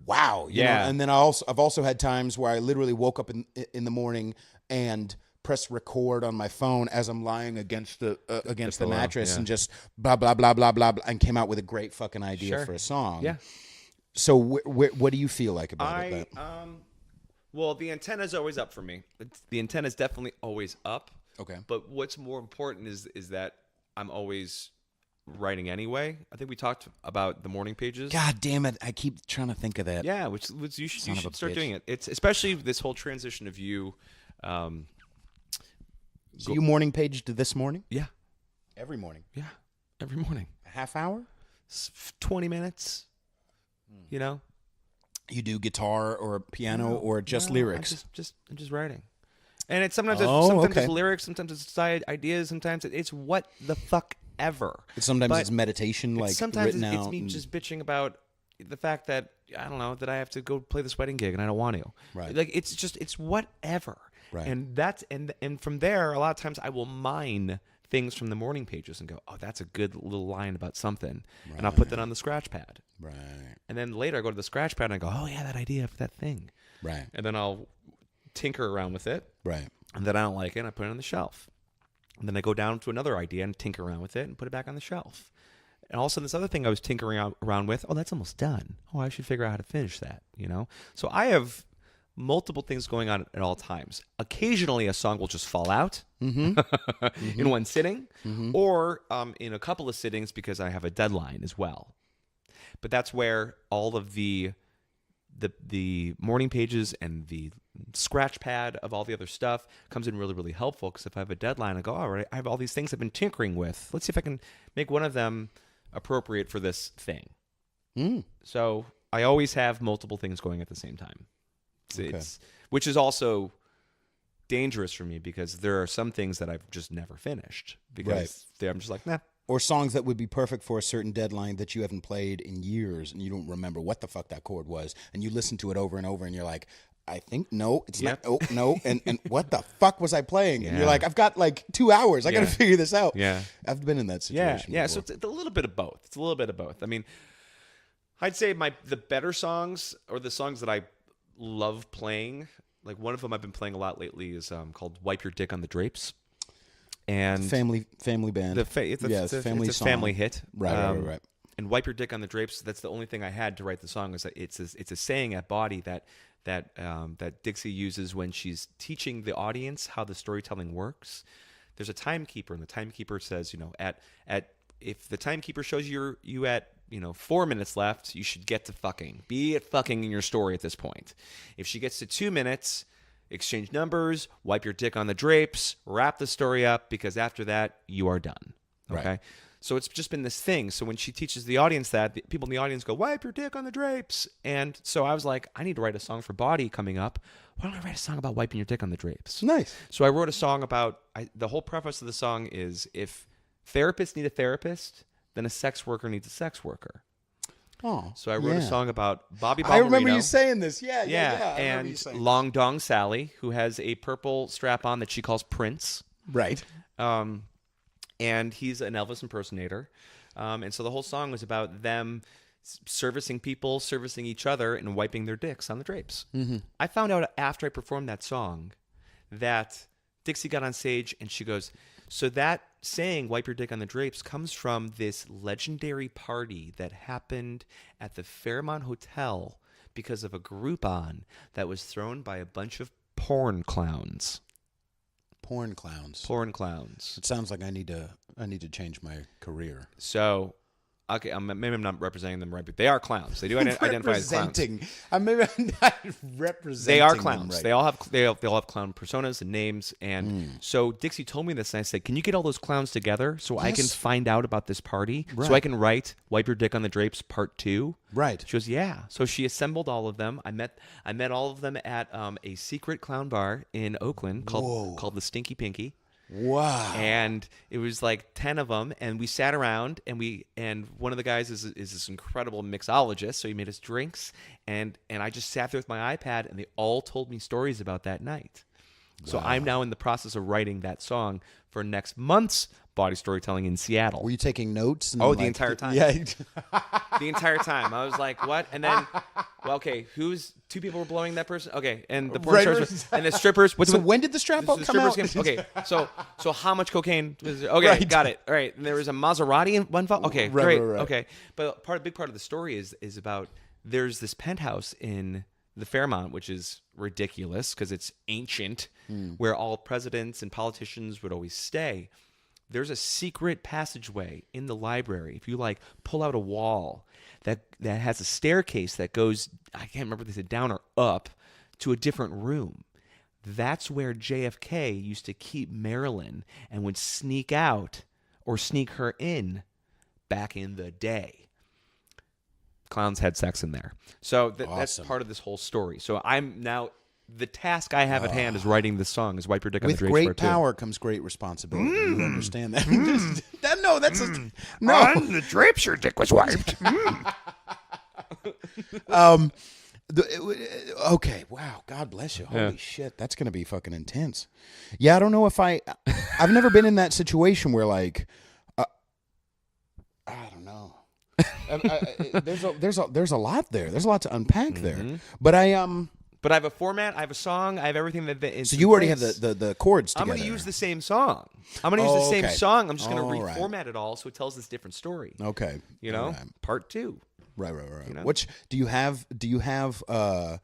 wow. You know? And then I've also had times where I literally woke up in the morning and pressed record on my phone as I'm lying against the mattress, and just blah blah blah blah blah, and came out with a great fucking idea for a song. Yeah. So what do you feel like about it? Well, the antenna's always up for me. The antenna's definitely always up. Okay. But what's more important is that I'm always writing anyway. I think we talked about the morning pages. God damn it! I keep trying to think of that. Yeah, which you should start bitch. doing it. It's especially this whole transition of you. So you morning paged this morning? Yeah. Every morning. Yeah. Every morning. A half hour? 20 minutes. You do guitar or piano or just lyrics? I'm just writing. And it's sometimes okay. it's lyrics, sometimes it's side ideas, sometimes it's what the fuck ever. Sometimes it's meditation, like sometimes written it's out. me just bitching about the fact that I don't know that I have to go play this wedding gig and I don't want to. Right. Like it's whatever. Right. And that's and from there a lot of times I will mine things from the morning pages and go, oh, that's a good little line about something. Right. And I'll put that on the scratch pad. Right. And then later I go to the scratch pad and I go, oh, yeah, that idea for that thing. Right. And then I'll tinker around with it. Right. And then I don't like it and I put it on the shelf. And then I go down to another idea and tinker around with it and put it back on the shelf. And also this other thing I was tinkering around with, oh, that's almost done. Oh, I should figure out how to finish that, you know? So I have multiple things going on at all times. Occasionally a song will just fall out in one sitting or in a couple of sittings because I have a deadline as well. But that's where all of the morning pages and the scratch pad of all the other stuff comes in really, really helpful because if I have a deadline, I go, all right, I have all these things I've been tinkering with. Let's see if I can make one of them appropriate for this thing. So I always have multiple things going at the same time. Which is also dangerous for me because there are some things that I've just never finished because I'm just like, nah. Or songs that would be perfect for a certain deadline that you haven't played in years and you don't remember what the fuck that chord was. And you listen to it over and over and you're like, I think, no, it's not. Oh, no. And what the fuck was I playing? And you're like, I've got like 2 hours. I got to figure this out. Yeah. I've been in that situation. Yeah. So it's a little bit of both. It's a little bit of both. I mean, I'd say the better songs or the songs that I love playing, like one of them I've been playing a lot lately is called Wipe Your Dick on the Drapes. And family band. It's a family hit. Right. And Wipe Your Dick on the Drapes, that's the only thing I had to write the song. Is that it's a saying at Body that Dixie uses when she's teaching the audience how the storytelling works. There's a timekeeper, and the timekeeper says, if the timekeeper shows you at 4 minutes left, you should get to fucking. Be at fucking in your story at this point. If she gets to 2 minutes, exchange numbers, wipe your dick on the drapes, wrap the story up, because after that, you are done. Okay? Right. So it's just been this thing. So when she teaches the audience that, the people in the audience go, wipe your dick on the drapes. And so I was like, I need to write a song for Body coming up. Why don't I write a song about wiping your dick on the drapes? Nice. So I wrote a song about, the whole preface of the song is, if therapists need a therapist, then a sex worker needs a sex worker. Oh, so I wrote a song about Bobby Balmerino. I remember you saying this. Yeah. And Long Dong Sally, who has a purple strap-on that she calls Prince. Right. And he's an Elvis impersonator. And so the whole song was about them servicing people, servicing each other, and wiping their dicks on the drapes. Mm-hmm. I found out after I performed that song that Dixie got on stage and she goes, so that saying, wipe your dick on the drapes, comes from this legendary party that happened at the Fairmont Hotel because of a Groupon that was thrown by a bunch of porn clowns. Porn clowns. It sounds like I need to change my career. So, okay, maybe I'm not representing them right, but they are clowns. They do identify as clowns. Maybe I'm not representing. They are clowns. Right. They all have clown personas and names. And so Dixie told me this, and I said, "Can you get all those clowns together so I can find out about this party, so I can write Wipe Your Dick on the Drapes Part 2?" Right. She goes, "Yeah." So she assembled all of them. I met all of them at a secret clown bar in Oakland called the Stinky Pinky. Wow. And it was like 10 of them, and we sat around, and one of the guys is this incredible mixologist, so he made us drinks, and I just sat there with my iPad, and they all told me stories about that night. So I'm now in the process of writing that song for next month's Body Storytelling in Seattle. Were you taking notes? The entire time. Yeah. The entire time. I was like, what? And then, okay, two people were blowing that person? Okay, and the porn stars, and the strippers. So when did the strap come out? Okay, so how much cocaine was there? Okay, got it. All right, and there was a Maserati in one fall? Okay, great. Right. Okay, but a big part of the story is about, there's this penthouse in the Fairmont, which is ridiculous because it's ancient, where all presidents and politicians would always stay. There's a secret passageway in the library. If you pull out a wall that has a staircase that goes, I can't remember if they said down or up, to a different room. That's where JFK used to keep Marilyn and would sneak out or sneak her in back in the day. Clowns had sex in there. So that's part of this whole story. So I'm now, the task I have at hand is writing this song, is Wipe Your Dick on the Drapes. With great power comes great responsibility. You understand that? On the drapes, your dick was wiped. Okay, wow, God bless you. Holy shit, that's gonna be fucking intense. Yeah, I don't know if I've never been in that situation where like, I don't know. There's a lot there. There's a lot to unpack there. But But I have a format, I have a song, I have everything that. So you already have the chords together. I'm going to use the same song. I'm going to use the same okay. song. I'm just going to All reformat it all so it tells this different story. Okay. You know, All right. part 2. Right. You know? Which do you have? No,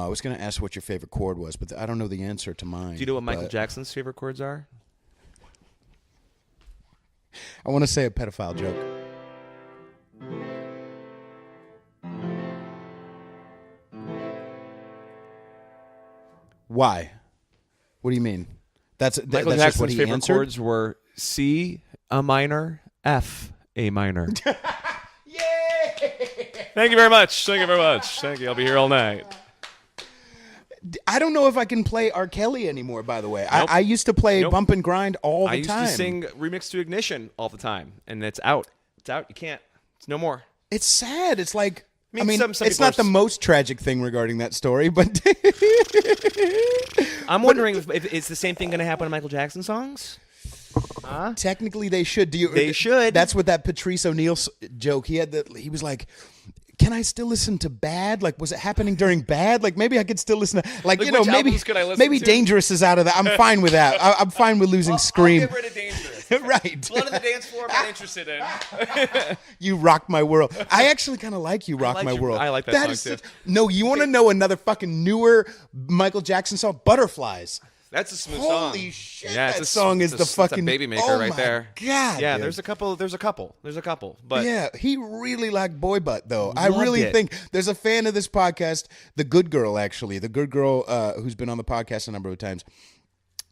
I was going to ask what your favorite chord was, but I don't know the answer to mine. Do you know what Michael Jackson's favorite chords are? I want to say a pedophile joke. Why? What do you mean? That's Michael that's just what Jackson's he favorite answered? chords were C, A minor, F, A minor. Thank you very much. Thank you very much. Thank you. I'll be here all night. I don't know if I can play R. Kelly anymore, by the way. Nope. I used to play Nope. Bump and Grind all the I used time. to sing Remix to Ignition all the time, and it's out. It's out. You can't. It's no more. It's sad. It's like, I mean, some it's people not are the most tragic thing regarding that story, but I'm wondering if it's the same thing going to happen to Michael Jackson songs? technically they should. They should. That's what that Patrice O'Neill joke. He was like, can I still listen to Bad? Like, was it happening during Bad? Like, maybe I could still listen to, like you know, which maybe albums could I listen maybe to? Dangerous is out of that. I'm fine with that. I'm fine with losing Scream. I'll get rid of Dangerous. Right. Blood on the Dance Floor, I'm not interested in. You Rock My World. I actually kind of like You Rock like My You- World. I like that song, too. No, you want to know another fucking newer Michael Jackson song? Butterflies. That's a smooth song. Holy shit, Yeah, that song is the fucking baby maker oh right my there. God, Yeah, dude. there's a couple. But Yeah, he really liked boy butt, though. I Loved really it. think there's a fan of this podcast, the good girl, actually. The good girl who's been on the podcast a number of times.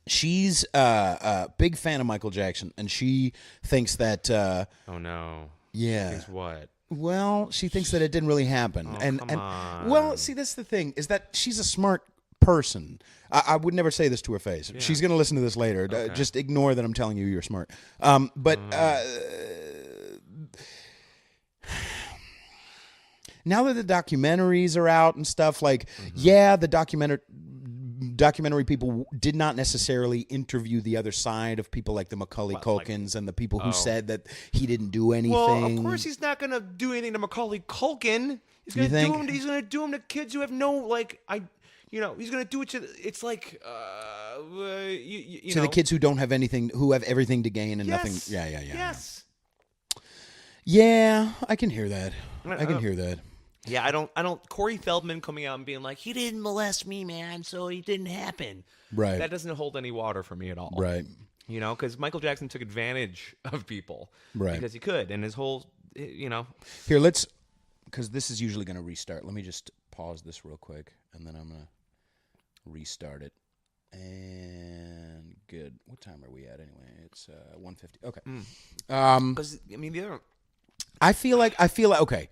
She's a big fan of Michael Jackson, and she thinks that, oh no. yeah. Thinks what? Well, she thinks that it didn't really happen. come on. Well, see, that's the thing, is that she's a smart person. I would never say this to her face. She's going to listen to this later. Just ignore that I'm telling you you're smart. But now that the documentaries are out and stuff, like, yeah, the documentary people did not necessarily interview the other side of people like the Macaulay Culkins and the people who said that he didn't do anything. Well, of course he's not gonna do anything to Macaulay Culkin. He's gonna think? do him. He's gonna do him to kids who have no like. He's gonna do it to. It's like you to know. the kids who don't have anything, who have everything to gain and nothing. Yes. Yeah. Yes. Yeah, I can hear that. I can hear that. Yeah, I don't. Corey Feldman coming out and being like, he didn't molest me, man, so it didn't happen. Right. That doesn't hold any water for me at all. Right. You know, because Michael Jackson took advantage of people. Right. Because he could, and his whole, Here, let's, because this is usually going to restart. Let me just pause this real quick, and then I'm going to restart it. And good. What time are we at anyway? It's 1:50. Okay. Because the other. I feel like okay.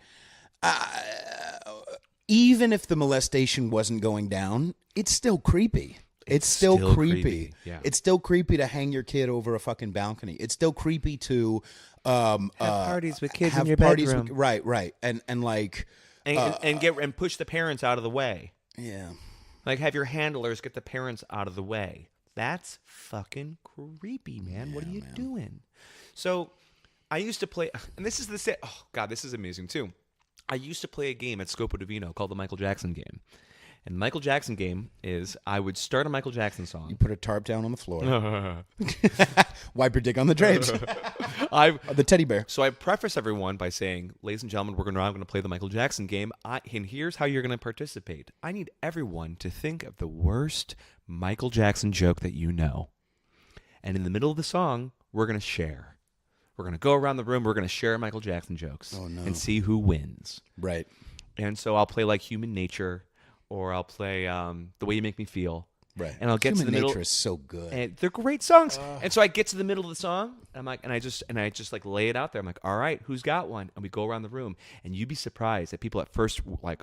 Even if the molestation wasn't going down, it's still creepy. It's still creepy. Yeah. It's still creepy to hang your kid over a fucking balcony. It's still creepy to Have parties with kids have in your parties bedroom. right. And like and push the parents out of the way. yeah. Like have your handlers get the parents out of the way. That's fucking creepy, man. What are you doing? So I used to play, and this is oh God, this is amazing too. I used to play a game at Scopo Divino called the Michael Jackson game. And the Michael Jackson game is I would start a Michael Jackson song. You put a tarp down on the floor. Wipe your dick on the drapes. The teddy bear. So I preface everyone by saying, ladies and gentlemen, I'm going to play the Michael Jackson game. And here's how you're going to participate. I need everyone to think of the worst Michael Jackson joke that you know. And in the middle of the song, we're going to share. We're going to go around the room. We're going to share Michael Jackson jokes and see who wins. Right. And so I'll play like Human Nature, or I'll play The Way You Make Me Feel, Right. And I'll get Human to the middle. Nature is so good. And they're great songs. And so I get to the middle of the song, and I'm like, and I just like lay it out there. I'm like, all right, who's got one? And we go around the room, and you'd be surprised that people at first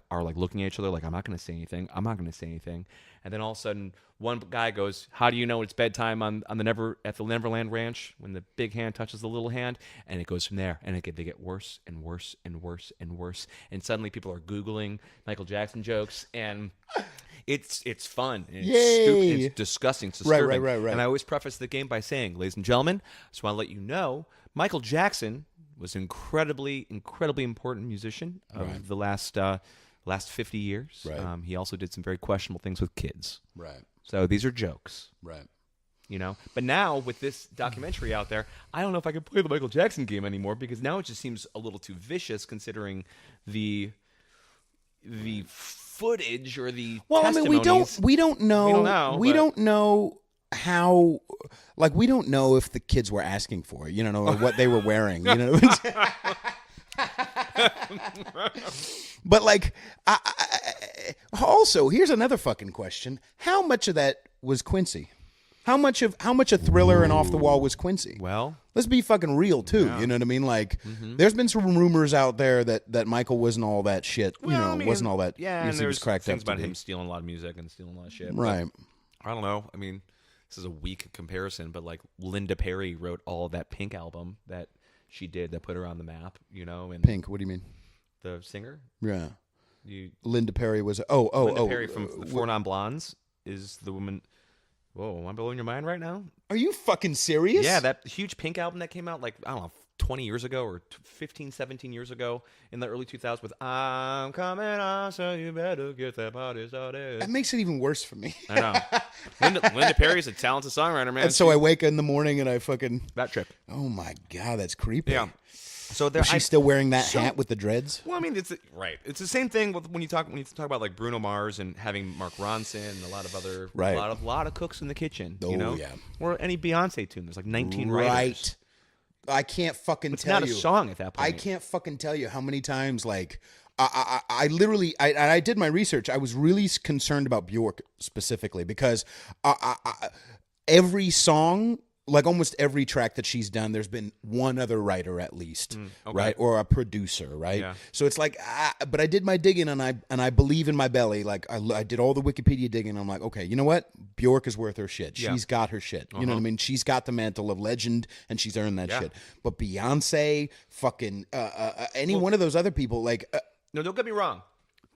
are looking at each other like, I'm not going to say anything. I'm not going to say anything. And then all of a sudden, one guy goes, how do you know it's bedtime at the Neverland Ranch when the big hand touches the little hand? And it goes from there, and they get worse and worse and worse and worse. And suddenly people are Googling Michael Jackson jokes, and it's fun. And it's stupid. It's disgusting. It's disturbing. Right. And I always preface the game by saying, ladies and gentlemen, I just want to let you know, Michael Jackson was an incredibly, incredibly important musician of the last 50 years. Right. He also did some very questionable things with kids. Right. So these are jokes. Right. You know, but now with this documentary out there, I don't know if I can play the Michael Jackson game anymore because now it just seems a little too vicious considering the footage or the testimonies. I mean, we don't know how, like, we don't know if the kids were asking for it, you know, or what they were wearing, you know. But like, also, here's another fucking question: how much of that was Quincy? How much of Thriller and Off the Wall was Quincy? Well, let's be fucking real too. You know what I mean? Like, there's been some rumors out there that Michael wasn't all that shit. Wasn't all that. Yeah, and there's cracked things up about him stealing a lot of music and stealing a lot of shit. Right. But I don't know. I mean, this is a weak comparison, but like Linda Perry wrote all of that Pink album that she did that put her on the map. You know, and Pink. What do you mean? The singer. Yeah. Linda Perry was. Linda Perry from the Four Non Blondes is the woman. Whoa, am I blowing your mind right now? Are you fucking serious? Yeah, that huge Pink album that came out like, I don't know, 20 years ago or 15, 17 years ago in the early 2000s with I'm coming on, so you better get that party started. That makes it even worse for me. I know. Linda Perry's a talented songwriter, man. And so I wake up in the morning and I fucking... That trip. Oh my God, that's creepy. Yeah. So is she still wearing that hat with the dreads? Well, I mean, it's right. It's the same thing when you talk about like Bruno Mars and having Mark Ronson and a lot of other a lot of cooks in the kitchen. Oh, you know, yeah. Or any Beyonce tune. There's like 19 right. writers. I can't fucking it's tell you. It's not a song at that point. I can't fucking tell you how many times like I literally I did my research. I was really concerned about Bjork specifically because every song. Like almost every track that she's done, there's been one other writer at least, right, or a producer, right. Yeah. So it's like, but I did my digging, and I believe in my belly. Like I did all the Wikipedia digging. I'm like, okay, you know what? Bjork is worth her shit. Yeah. She's got her shit. You know what I mean? She's got the mantle of legend, and she's earned that shit. But Beyonce, fucking any one of those other people, like, no, don't get me wrong.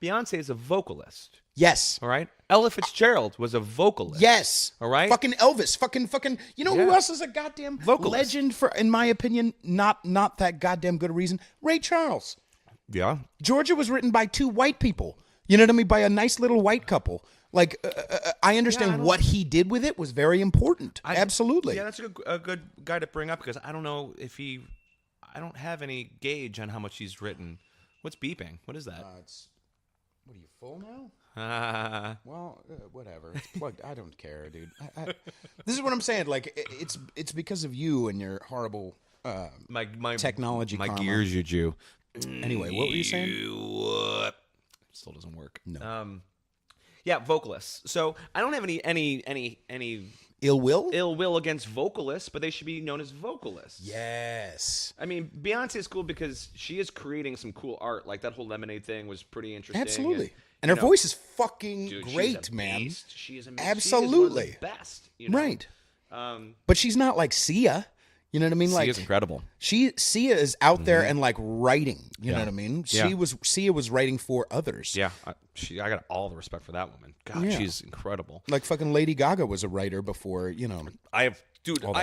Beyonce is a vocalist. Yes. All right. Ella Fitzgerald was a vocalist. Yes. All right. Fucking Elvis. Fucking. You know who else is a goddamn vocalist? Legend for, in my opinion, not that goddamn good a reason. Ray Charles. Yeah. Georgia was written by two white people. You know what I mean? By a nice little white couple. Like, I understand what he did with it was very important. Absolutely. Yeah, that's a good guy to bring up because I don't know if I don't have any gauge on how much he's written. What's beeping? What is that? What are you, full now? Well, whatever. It's plugged. I don't care, dude. This is what I'm saying. Like, it's because of you and your horrible my technology. My karma. gears, you Jew. Anyway, what were you saying? Still doesn't work. No. Yeah, vocalists. So I don't have any ill will against vocalists, but they should be known as vocalists. Yes. I mean, Beyonce is cool because she is creating some cool art. Like that whole Lemonade thing was pretty interesting. Absolutely. And her voice is fucking great, man. She is amazing. Absolutely. She is one of the best. You know? Right. But she's not like Sia. You know what I mean? Like Sia's incredible. Sia is out there and like writing. You know what I mean? Yeah. Sia was writing for others. Yeah, I got all the respect for that woman. God, she's incredible. Like fucking Lady Gaga was a writer before, you know. I have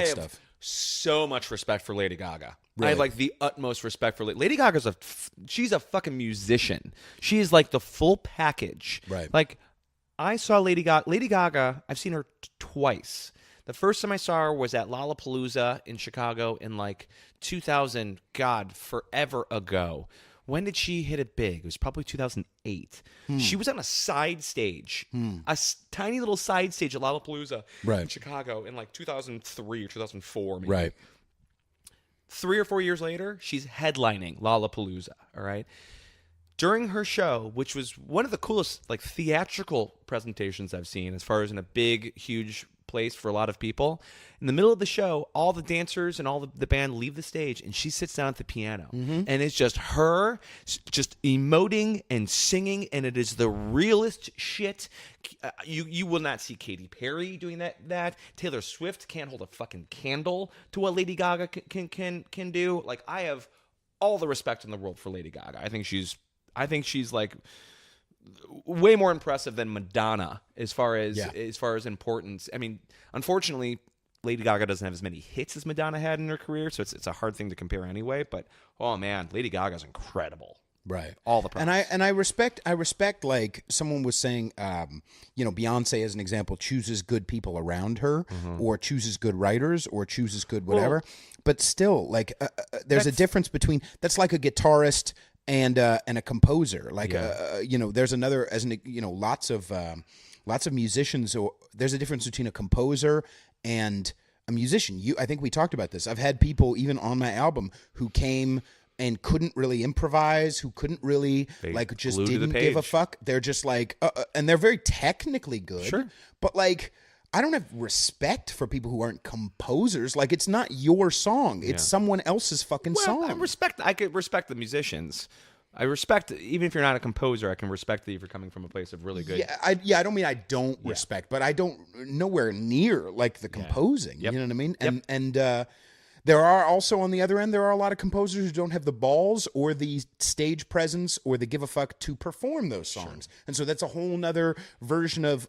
stuff. So much respect for Lady Gaga. Really? I have like the utmost respect for Lady Gaga's she's a fucking musician. She is like the full package. Right. Like I saw Lady Gaga. I've seen her twice. The first time I saw her was at Lollapalooza in Chicago in like 2000, God, forever ago. When did she hit it big? It was probably 2008. She was on a side stage, a tiny little side stage at Lollapalooza in Chicago in like 2003 or 2004. Maybe. Right. 3 or 4 years later, she's headlining Lollapalooza, all right? during her show, which was one of the coolest like theatrical presentations I've seen, as far as in a big, huge place for a lot of people. In the middle of the show, all the dancers and all the band leave the stage, and she sits down at the piano, and it's just her, just emoting and singing, and it is the realest shit. You will not see Katy Perry doing that. Taylor Swift can't hold a fucking candle to what Lady Gaga can do. Like, I have all the respect in the world for Lady Gaga. I think she's like way more impressive than Madonna as far as importance. I mean, unfortunately, Lady Gaga doesn't have as many hits as Madonna had in her career, so it's a hard thing to compare anyway. But oh man, Lady Gaga's incredible. Right. All the props. And I respect like someone was saying, Beyonce as an example chooses good people around her, or chooses good writers, or chooses good whatever. But still, like there's a difference between that's like a guitarist and a composer. Like there's another lots of musicians. Or there's a difference between a composer and a musician. I think we talked about this. I've had people even on my album who came and couldn't really improvise, who couldn't really just didn't give a fuck. They're just like, and they're very technically good. Sure. But like, I don't have respect for people who aren't composers. Like, it's not your song; it's someone else's fucking song. I could respect the musicians. I respect, even if you're not a composer, I can respect that if you're coming from a place of really good. Yeah, I don't mean I don't respect, but I don't nowhere near like the composing. Yep. You know what I mean? Yep. And there are also on the other end, there are a lot of composers who don't have the balls or the stage presence or the give a fuck to perform those songs. Sure. And so that's a whole nother version of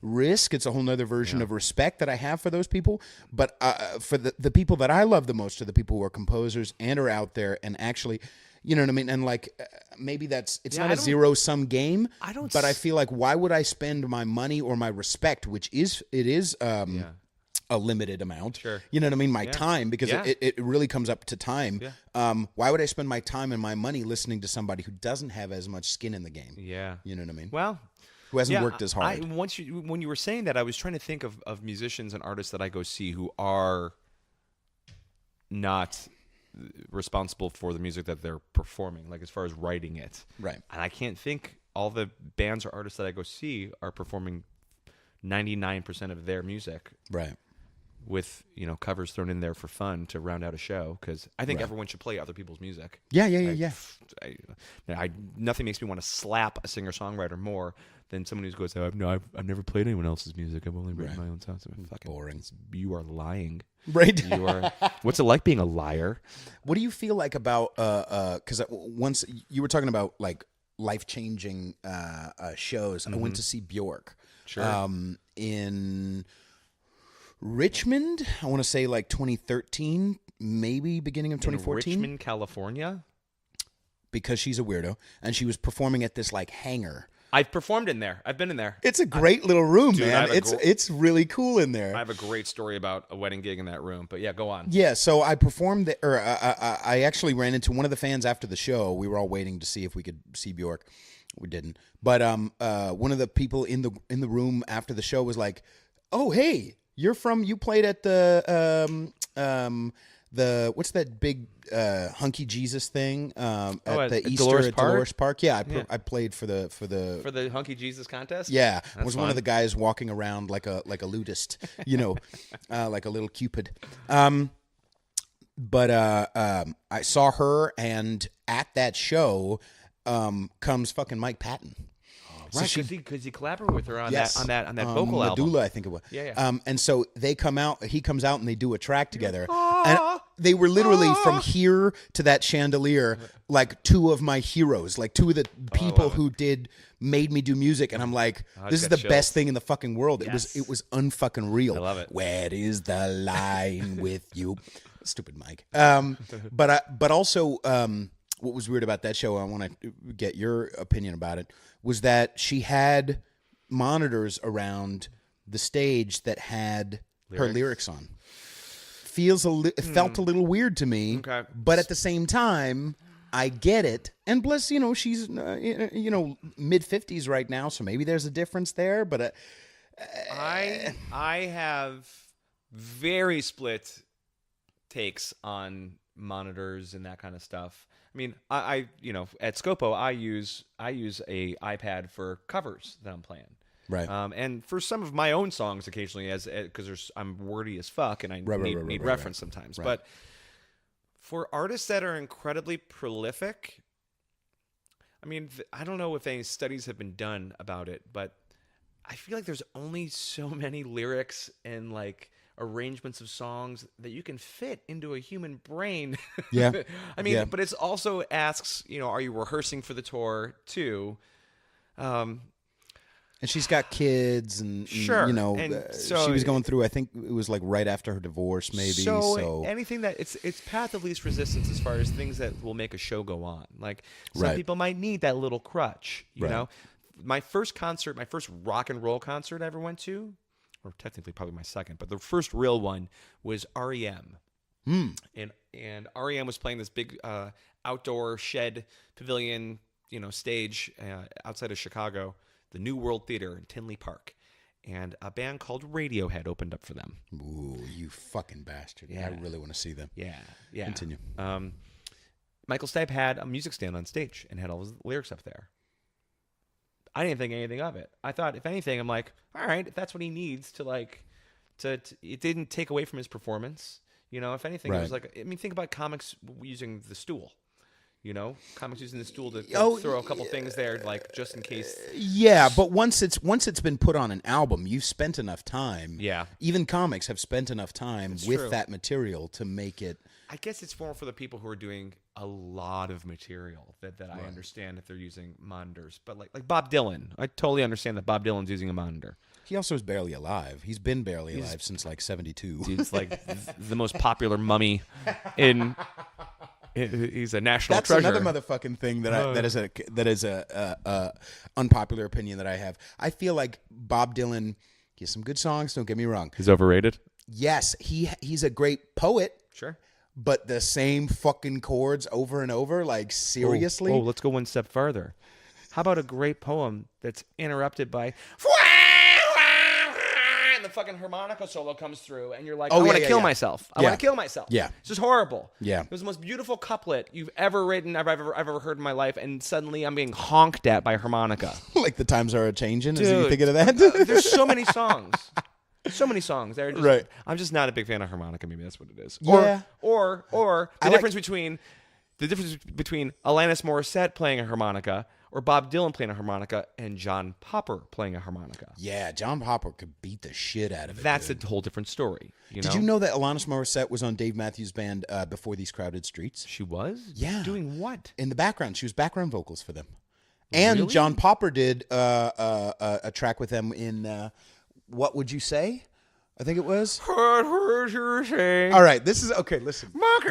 risk. It's a whole nother version of respect that I have for those people. But for the people that I love the most are the people who are composers and are out there and actually. You know what I mean? And like, maybe it's not a zero-sum game. But I feel like, why would I spend my money or my respect, which is a limited amount? Sure. You know what I mean? My time, because it really comes up to time. Yeah. Why would I spend my time and my money listening to somebody who doesn't have as much skin in the game? Yeah. You know what I mean? Well, who hasn't worked as hard. When you were saying that, I was trying to think of musicians and artists that I go see who are not responsible for the music that they're performing, like as far as writing it. Right. And I can't think all the bands or artists that I go see are performing 99% of their music. Right. With, covers thrown in there for fun to round out a show, because I think everyone should play other people's music. Yeah. Nothing makes me want to slap a singer-songwriter more than someone who goes, I've never played anyone else's music. I've only written my own songs. Fucking boring. You are lying. Right. What's it like being a liar? What do you feel like about, because once you were talking about like life-changing shows, I went to see Bjork. Sure. In Richmond, I want to say like 2013, maybe beginning of 2014. In Richmond, California? Because she's a weirdo. And she was performing at this like hangar. I've performed in there. I've been in there. It's a great little room, man. It's really cool in there. I have a great story about a wedding gig in that room. But yeah, go on. Yeah, so I performed I actually ran into one of the fans after the show. We were all waiting to see if we could see Bjork. We didn't. But one of the people in the room after the show was like, "Oh, hey, you played at the what's that big hunky Jesus thing at the Easter Dolores at Park? Dolores Park? Yeah, I played for the hunky Jesus contest. Yeah, I was one of the guys walking around like a ludist, like a little Cupid. But I saw her, and at that show comes fucking Mike Patton. Right, because he collaborated with her on that vocal album. Medulla, I think it was. Yeah. And so he comes out, and they do a track together. And they were literally from here to that chandelier, like two of my heroes, like two of the people who made me do music. And I'm like, this is the best thing in the fucking world. Yes. It was unfucking real. I love it. Where is the line with you? Stupid Mike. But also, what was weird about that show, I want to get your opinion about it, was that she had monitors around the stage that had her lyrics on. It felt a little weird to me, but at the same time, I get it. And bless, she's mid-50s right now, so maybe there's a difference there. But I have very split takes on monitors and that kind of stuff. I mean, I at Scopo I use a iPad for covers that I'm playing. Right. And for some of my own songs, occasionally, because I'm wordy as fuck and I need reference sometimes. Right. But for artists that are incredibly prolific, I mean, I don't know if any studies have been done about it, but I feel like there's only so many lyrics and like arrangements of songs that you can fit into a human brain. Yeah. I mean, but it's also asks, are you rehearsing for the tour too? And she's got kids, and sure. So she was going through. I think it was like right after her divorce, maybe. So anything that it's path of least resistance as far as things that will make a show go on. Like some people might need that little crutch. You know, my first rock and roll concert I ever went to, or technically probably my second, but the first real one was REM. And REM was playing this big outdoor shed pavilion, stage outside of Chicago. The New World Theater in Tinley Park, and a band called Radiohead opened up for them. Ooh, you fucking bastard! Yeah. I really want to see them. Yeah. Continue. Michael Stipe had a music stand on stage and had all his lyrics up there. I didn't think anything of it. I thought, if anything, I'm like, all right, if that's what he needs to it didn't take away from his performance. If anything, it was like, I mean, think about comics using the stool. Comics using the stool to throw a couple things there, like just in case. Yeah, but once it's been put on an album, you've spent enough time. Yeah. Even comics have spent enough time with that material to make it. I guess it's more for the people who are doing a lot of material that I understand if they're using monitors. But like Bob Dylan, I totally understand that Bob Dylan's using a monitor. He also is barely alive. He's been barely alive since like 72. He's like the most popular mummy in. He's a national treasure. That's another motherfucking thing that is a unpopular opinion that I have. I feel like Bob Dylan, he has some good songs. Don't get me wrong. He's overrated. Yes, he's a great poet. Sure, but the same fucking chords over and over. Like seriously. Oh, let's go one step further. How about a great poem that's interrupted by and the fucking harmonica solo comes through, and you're like, I want to kill myself. I want to kill myself. Yeah. It's just horrible. Yeah. It was the most beautiful couplet you've ever written, I've ever heard in my life, and suddenly I'm being honked at by harmonica. Like the times are a-changing? Is Dude, you thinking of that? There's so many songs. So many songs. They're just, right. I'm just not a big fan of harmonica. Maybe that's what it is. Yeah. Or the difference between Alanis Morissette playing a harmonica or Bob Dylan playing a harmonica and John Popper playing a harmonica. Yeah, John Popper could beat the shit out of it. That's a whole different story. Did you know that Alanis Morissette was on Dave Matthews Band Before These Crowded Streets? She was? Yeah. Doing what? In the background. She was background vocals for them. And really? John Popper did a track with them in What Would You Say? I think it was. What would you say? All right, this is okay. Listen, Popper.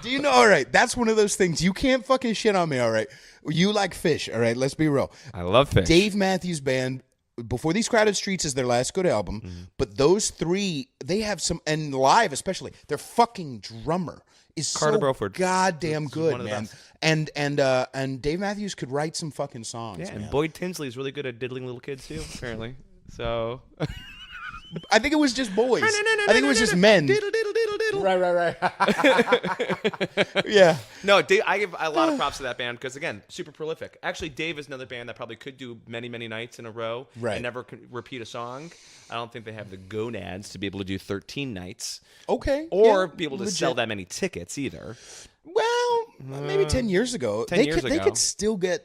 Do you know? All right, that's one of those things you can't fucking shit on me. All right, you like Phish. All right, let's be real. I love Phish. Dave Matthews Band. Before These Crowded Streets is their last good album, but those three, they have some, and live especially, their fucking drummer is Carter so Beauford. Goddamn good, man. And Dave Matthews could write some fucking songs. Yeah, man. and Boyd Tinsley is really good at diddling little kids too, apparently. So I think it was just boys. I think it was just men. Diddle, diddle, diddle, diddle. Right. Yeah. No, Dave, I give a lot of props to that band because, again, super prolific. Actually, Dave is another band that probably could do many, many nights in a row and never repeat a song. I don't think they have the gonads to be able to do 13 nights. Okay. Or be able to sell that many tickets either. Well, maybe 10 years ago. They could still get...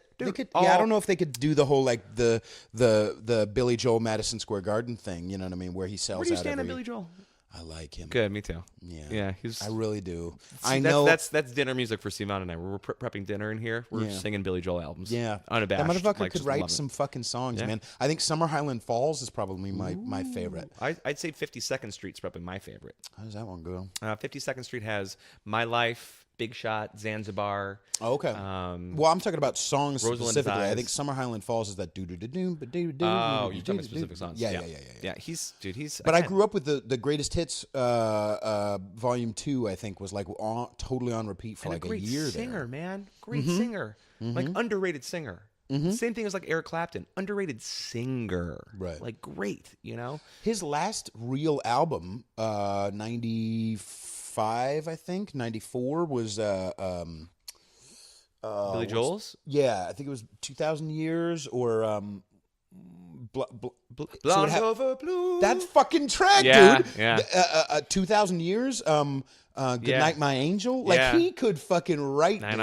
I don't know if they could do the whole like the Billy Joel Madison Square Garden thing. You know what I mean? Where he sells. Where do you stand on Billy Joel? I like him. Good, me too. Yeah, he's. I really do. See, I know that's dinner music for Sivan and I. We're prepping dinner in here. We're singing Billy Joel albums. Yeah, unabashed. That motherfucker could write some fucking songs, man. I think Summer Highland Falls is probably my favorite. I'd say 52nd Street's probably my favorite. How does that one go? 52nd Street has My Life, Big Shot, Zanzibar. Oh, okay. Well, I'm talking about songs specifically. I think Summer Highland Falls is that do do do do do do. Oh, you're talking about specific songs. Yeah. He's. But I grew up with the Greatest Hits Volume 2. I think was like totally on repeat for like a year. Great singer, man. Great singer. Like underrated singer. Same thing as like Eric Clapton, underrated singer, Right. Like great, you know. His last real album, 95, I think, 94 was Billy Joel's yeah, I think it was 2,000 Years or Blonde Over Blue. that fucking track, Yeah, dude. yeah. 2,000 Years. Good Yeah. Night, My Angel. Like Yeah. he could fucking write, I dude.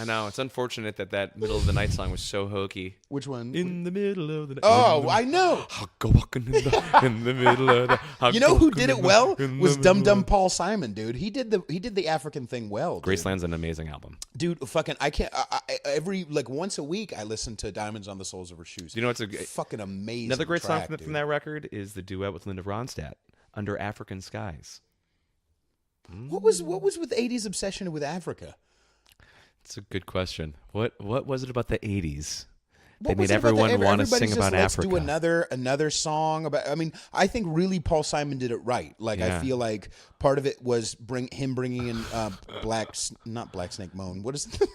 know. It's unfortunate that middle of the night song was so hokey. Which one? In the middle of the night. Oh, I know. I'll go walking in the middle of the. You know who did it well was Dum Dum Paul Simon, dude. He did the African thing well. Dude. Graceland's an amazing album. Dude, fucking, I can't. Every like once a week, I listen to Diamonds on the Soles of Her Shoes. You know what's a fucking amazing. another great track, song from that record is the duet with Linda Ronstadt, Under African Skies. What was with '80s obsession with Africa? It's a good question. What was it about the 80s? They What made was it about everyone want to everybody's sing just, about let's Africa. do another song about. I mean, I think really Paul Simon did it right. Like Yeah. I feel like part of it was bringing in not Black Snake Moan. What is it?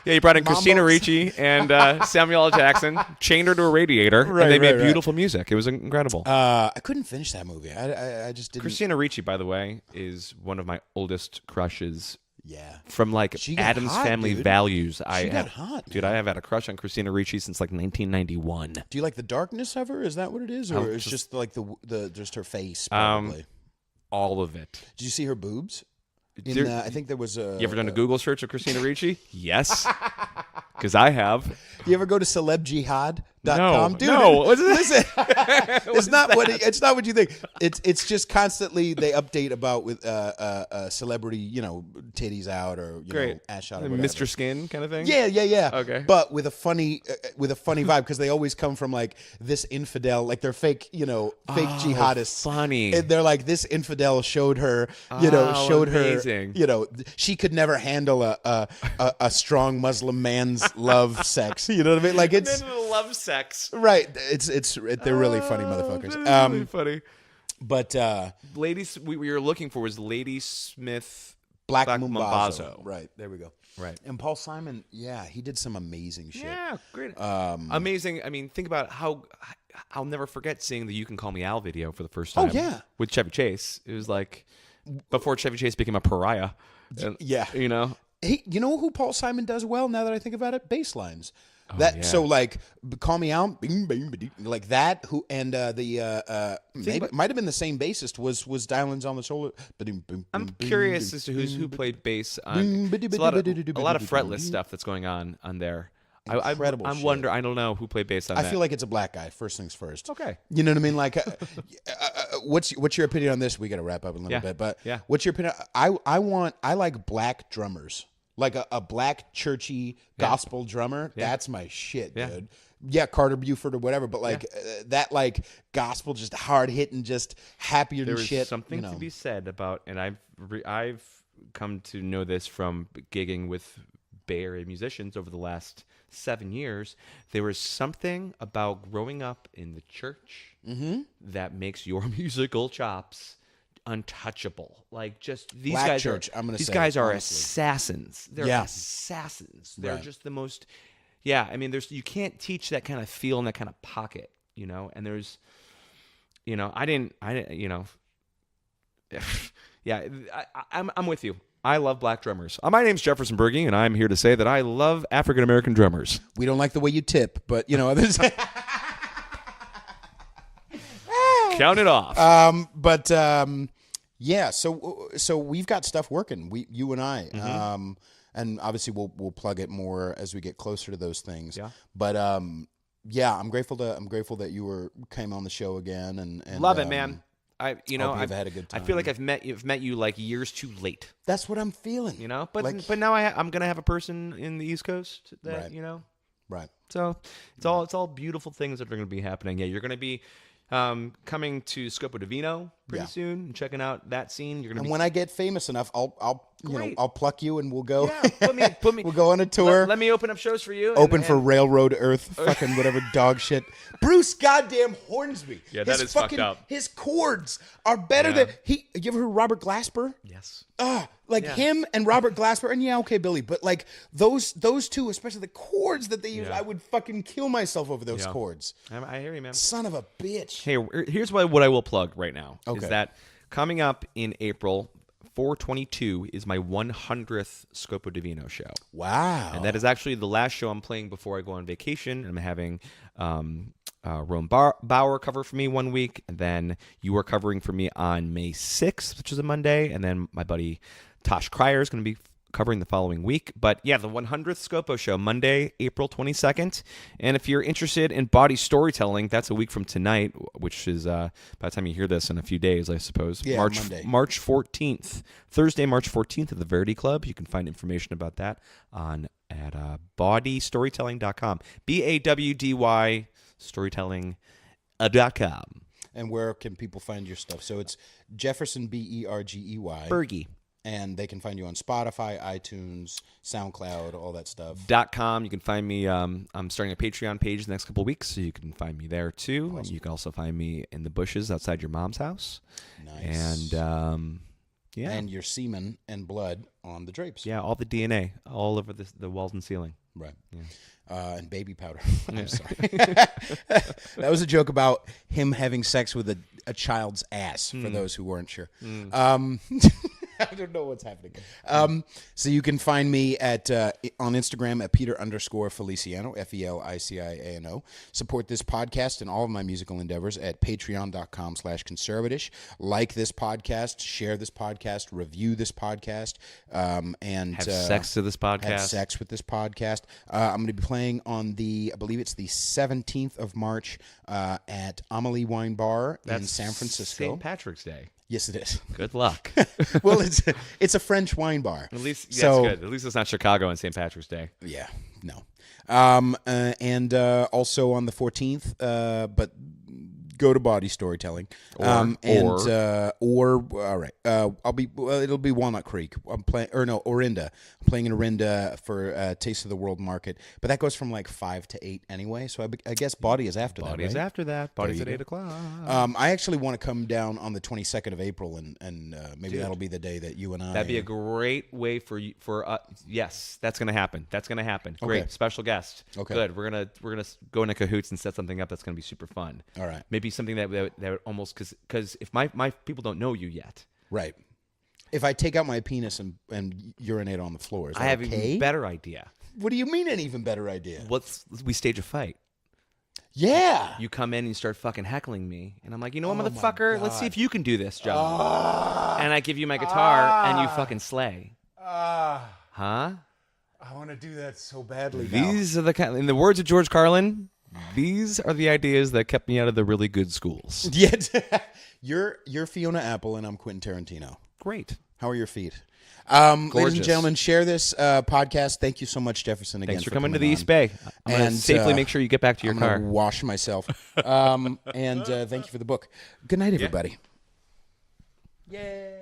Yeah, he brought in Mambo. Christina Ricci and Samuel L. Jackson, chained her to a radiator, Right, and they made right. beautiful music. It was incredible. I couldn't finish that movie. I just didn't. Christina Ricci, by the way, is one of my oldest crushes. Yeah. From like She got Adam's hot, Family dude. Values, She got hot, dude. I have had a crush on Christina Ricci since like 1991. Do you like the darkness of her? Is that what it is, or it's just like the just her face? Probably. All of it. Did you see her boobs? I think there was a. You ever done a Google search of Christina Ricci? Yes, because I have. You ever go to celebjihad.com? No, Dude, no. What's listen, it's not what you think. It's just constantly they update about with celebrity, titties out or Great. ass out or whatever. Mr. Skin kind of thing. Yeah. Okay. But with a funny vibe because they always come from like this infidel, like they're fake, fake jihadists. Funny. And they're like this infidel showed her, amazing. her, she could never handle a strong Muslim man's love sex. You know what I mean? Like it's love sex. right. They're really funny motherfuckers. Really funny. But Ladies, we were looking for was Lady Smith Black Mambazo. Right. There we go. Right. And Paul Simon, yeah, he did some amazing shit. Yeah, great. Amazing. I mean, think about how I'll never forget seeing the "You Can Call Me Al" video for the first time. Oh, yeah. With Chevy Chase. It was like before Chevy Chase became a pariah. And, Yeah. You know who Paul Simon does well now that I think about it? Bass lines. yeah. So like call me out, bing, bing, bing, like that. Who and maybe might have been the same bassist was Diamonds on the Shoulder. I'm curious as to who played bass on. It's a lot of fretless stuff that's going on there. Incredible I'm shit. wondering. I don't know who played bass on I that. feel like it's a black guy. First things first. Okay. You know what I mean? Like, what's your opinion on this? We got to wrap up in a little bit, but yeah. What's your opinion? I like black drummers, like a black churchy gospel drummer. Yeah. That's my shit, Yeah. dude. Yeah, Carter Buford or whatever, but like that, like gospel, just hard hitting, just happier than There is shit. something to be said about, and I've come to know this from gigging with Bay Area musicians over the last 7 years. There is something about growing up in the church that makes your musical chops untouchable. Like just these Black guys church, these guys are honestly. assassins. They're assassins. They're Right. just the most. Yeah, I mean, you can't teach that kind of feel and that kind of pocket, and there's, I didn't, yeah, I'm with you. I love black drummers. My name's Jefferson Bergey, and I'm here to say that I love African American drummers. We don't like the way you tip, but others. Count it off. Yeah. So we've got stuff working. You and I. And obviously we'll plug it more as we get closer to those things. Yeah. But yeah, I'm grateful that you came on the show again and love it, man. I've had a good time. I feel like I've met you like years too late. That's what I'm feeling. But now I'm gonna have a person in the East Coast that Right. Right. So it's all beautiful things that are going to be happening. Yeah, you're going to be coming to Scopo Divino pretty soon and checking out that scene. You're going to And when I get famous enough, I'll Great. I'll pluck you and we'll go. Yeah, put me. We'll go on a tour. Let me open up shows for you. Open for Railroad Earth, fucking whatever dog shit. Bruce goddamn Hornsby. Yeah, that is fucked up. His chords are better than You ever heard Robert Glasper? Yes. Him and Robert Glasper, and okay, Billy, but like those two, especially the chords that they use, I would fucking kill myself over those chords. I hear you, man. Son of a bitch. Hey, here's what I will plug right now Okay. is that coming up in April, 4/22 is my 100th Scopo Divino show. Wow. And that is actually the last show I'm playing before I go on vacation. I'm having Rome Bauer cover for me one week, and then you are covering for me on May 6th, which is a Monday, and then my buddy Tosh Cryer is going to be covering the following week. But yeah, the 100th Scopo show, Monday, April 22nd. And if you're interested in body storytelling, that's a week from tonight, which is by the time you hear this in a few days, I suppose. Yeah, Monday. March 14th, Thursday, March 14th at the Verdi Club. You can find information about that at bodystorytelling.com. BAWDY storytelling.com. And where can people find your stuff? So it's Jefferson, Bergey. Bergey. And they can find you on Spotify, iTunes, SoundCloud, all that stuff. .com. You can find me. I'm starting a Patreon page the next couple of weeks, so you can find me there too. Awesome. You can also find me in the bushes outside your mom's house. Nice. And yeah, And your semen and blood on the drapes. yeah, all the DNA all over the walls and ceiling. Right. Yeah. And baby powder. I'm sorry. That was a joke about him having sex with a child's ass, for those who weren't sure. I don't know what's happening. So you can find me on Instagram at Peter_Feliciano, Feliciano. Support this podcast and all of my musical endeavors at patreon.com/conservatish. Like this podcast, share this podcast, review this podcast, and Have sex to this podcast. Have sex with this podcast. I'm going to be playing on I believe it's the 17th of March at Amelie Wine Bar in San Francisco. St. Patrick's Day. Yes, it is. Good luck. Well, it's a French wine bar. At least that's good. At least it's not Chicago on St. Patrick's Day. Yeah, no. And also on the 14th, but go to Body Storytelling. All right. It'll be Walnut Creek. Orinda. I'm playing in Orinda for Taste of the World Market, but that goes from like 5 to 8 anyway. So I guess Body is after that. Body is after that. Body's at 8 o'clock. I actually want to come down on the 22nd of April, and maybe that'll be the day that you and I. That'd be a great way for yes, that's gonna happen. Great. Okay. Special guest. Okay. Good. We're gonna go into cahoots and set something up that's gonna be super fun. All right. Maybe something that would almost because if my people don't know you yet. Right. If I take out my penis and urinate on the floor, is that I have okay? an even better idea. What do you mean an even better idea? We stage a fight. Yeah. You come in and you start fucking heckling me, and I'm like, you know what, motherfucker? Let's see if you can do this job. And I give you my guitar, and you fucking slay. Huh? I want to do that so badly. These are the in the words of George Carlin, these are the ideas that kept me out of the really good schools. Yeah. You're Fiona Apple, and I'm Quentin Tarantino. Great. How are your feet? Ladies Gorgeous. and gentlemen, share this podcast. Thank you so much, Jefferson, again. Thanks for coming to the on. East Bay. I'm going to safely make sure you get back to your I'm car. gonna wash myself. And thank you for the book. Good night, everybody. Yeah.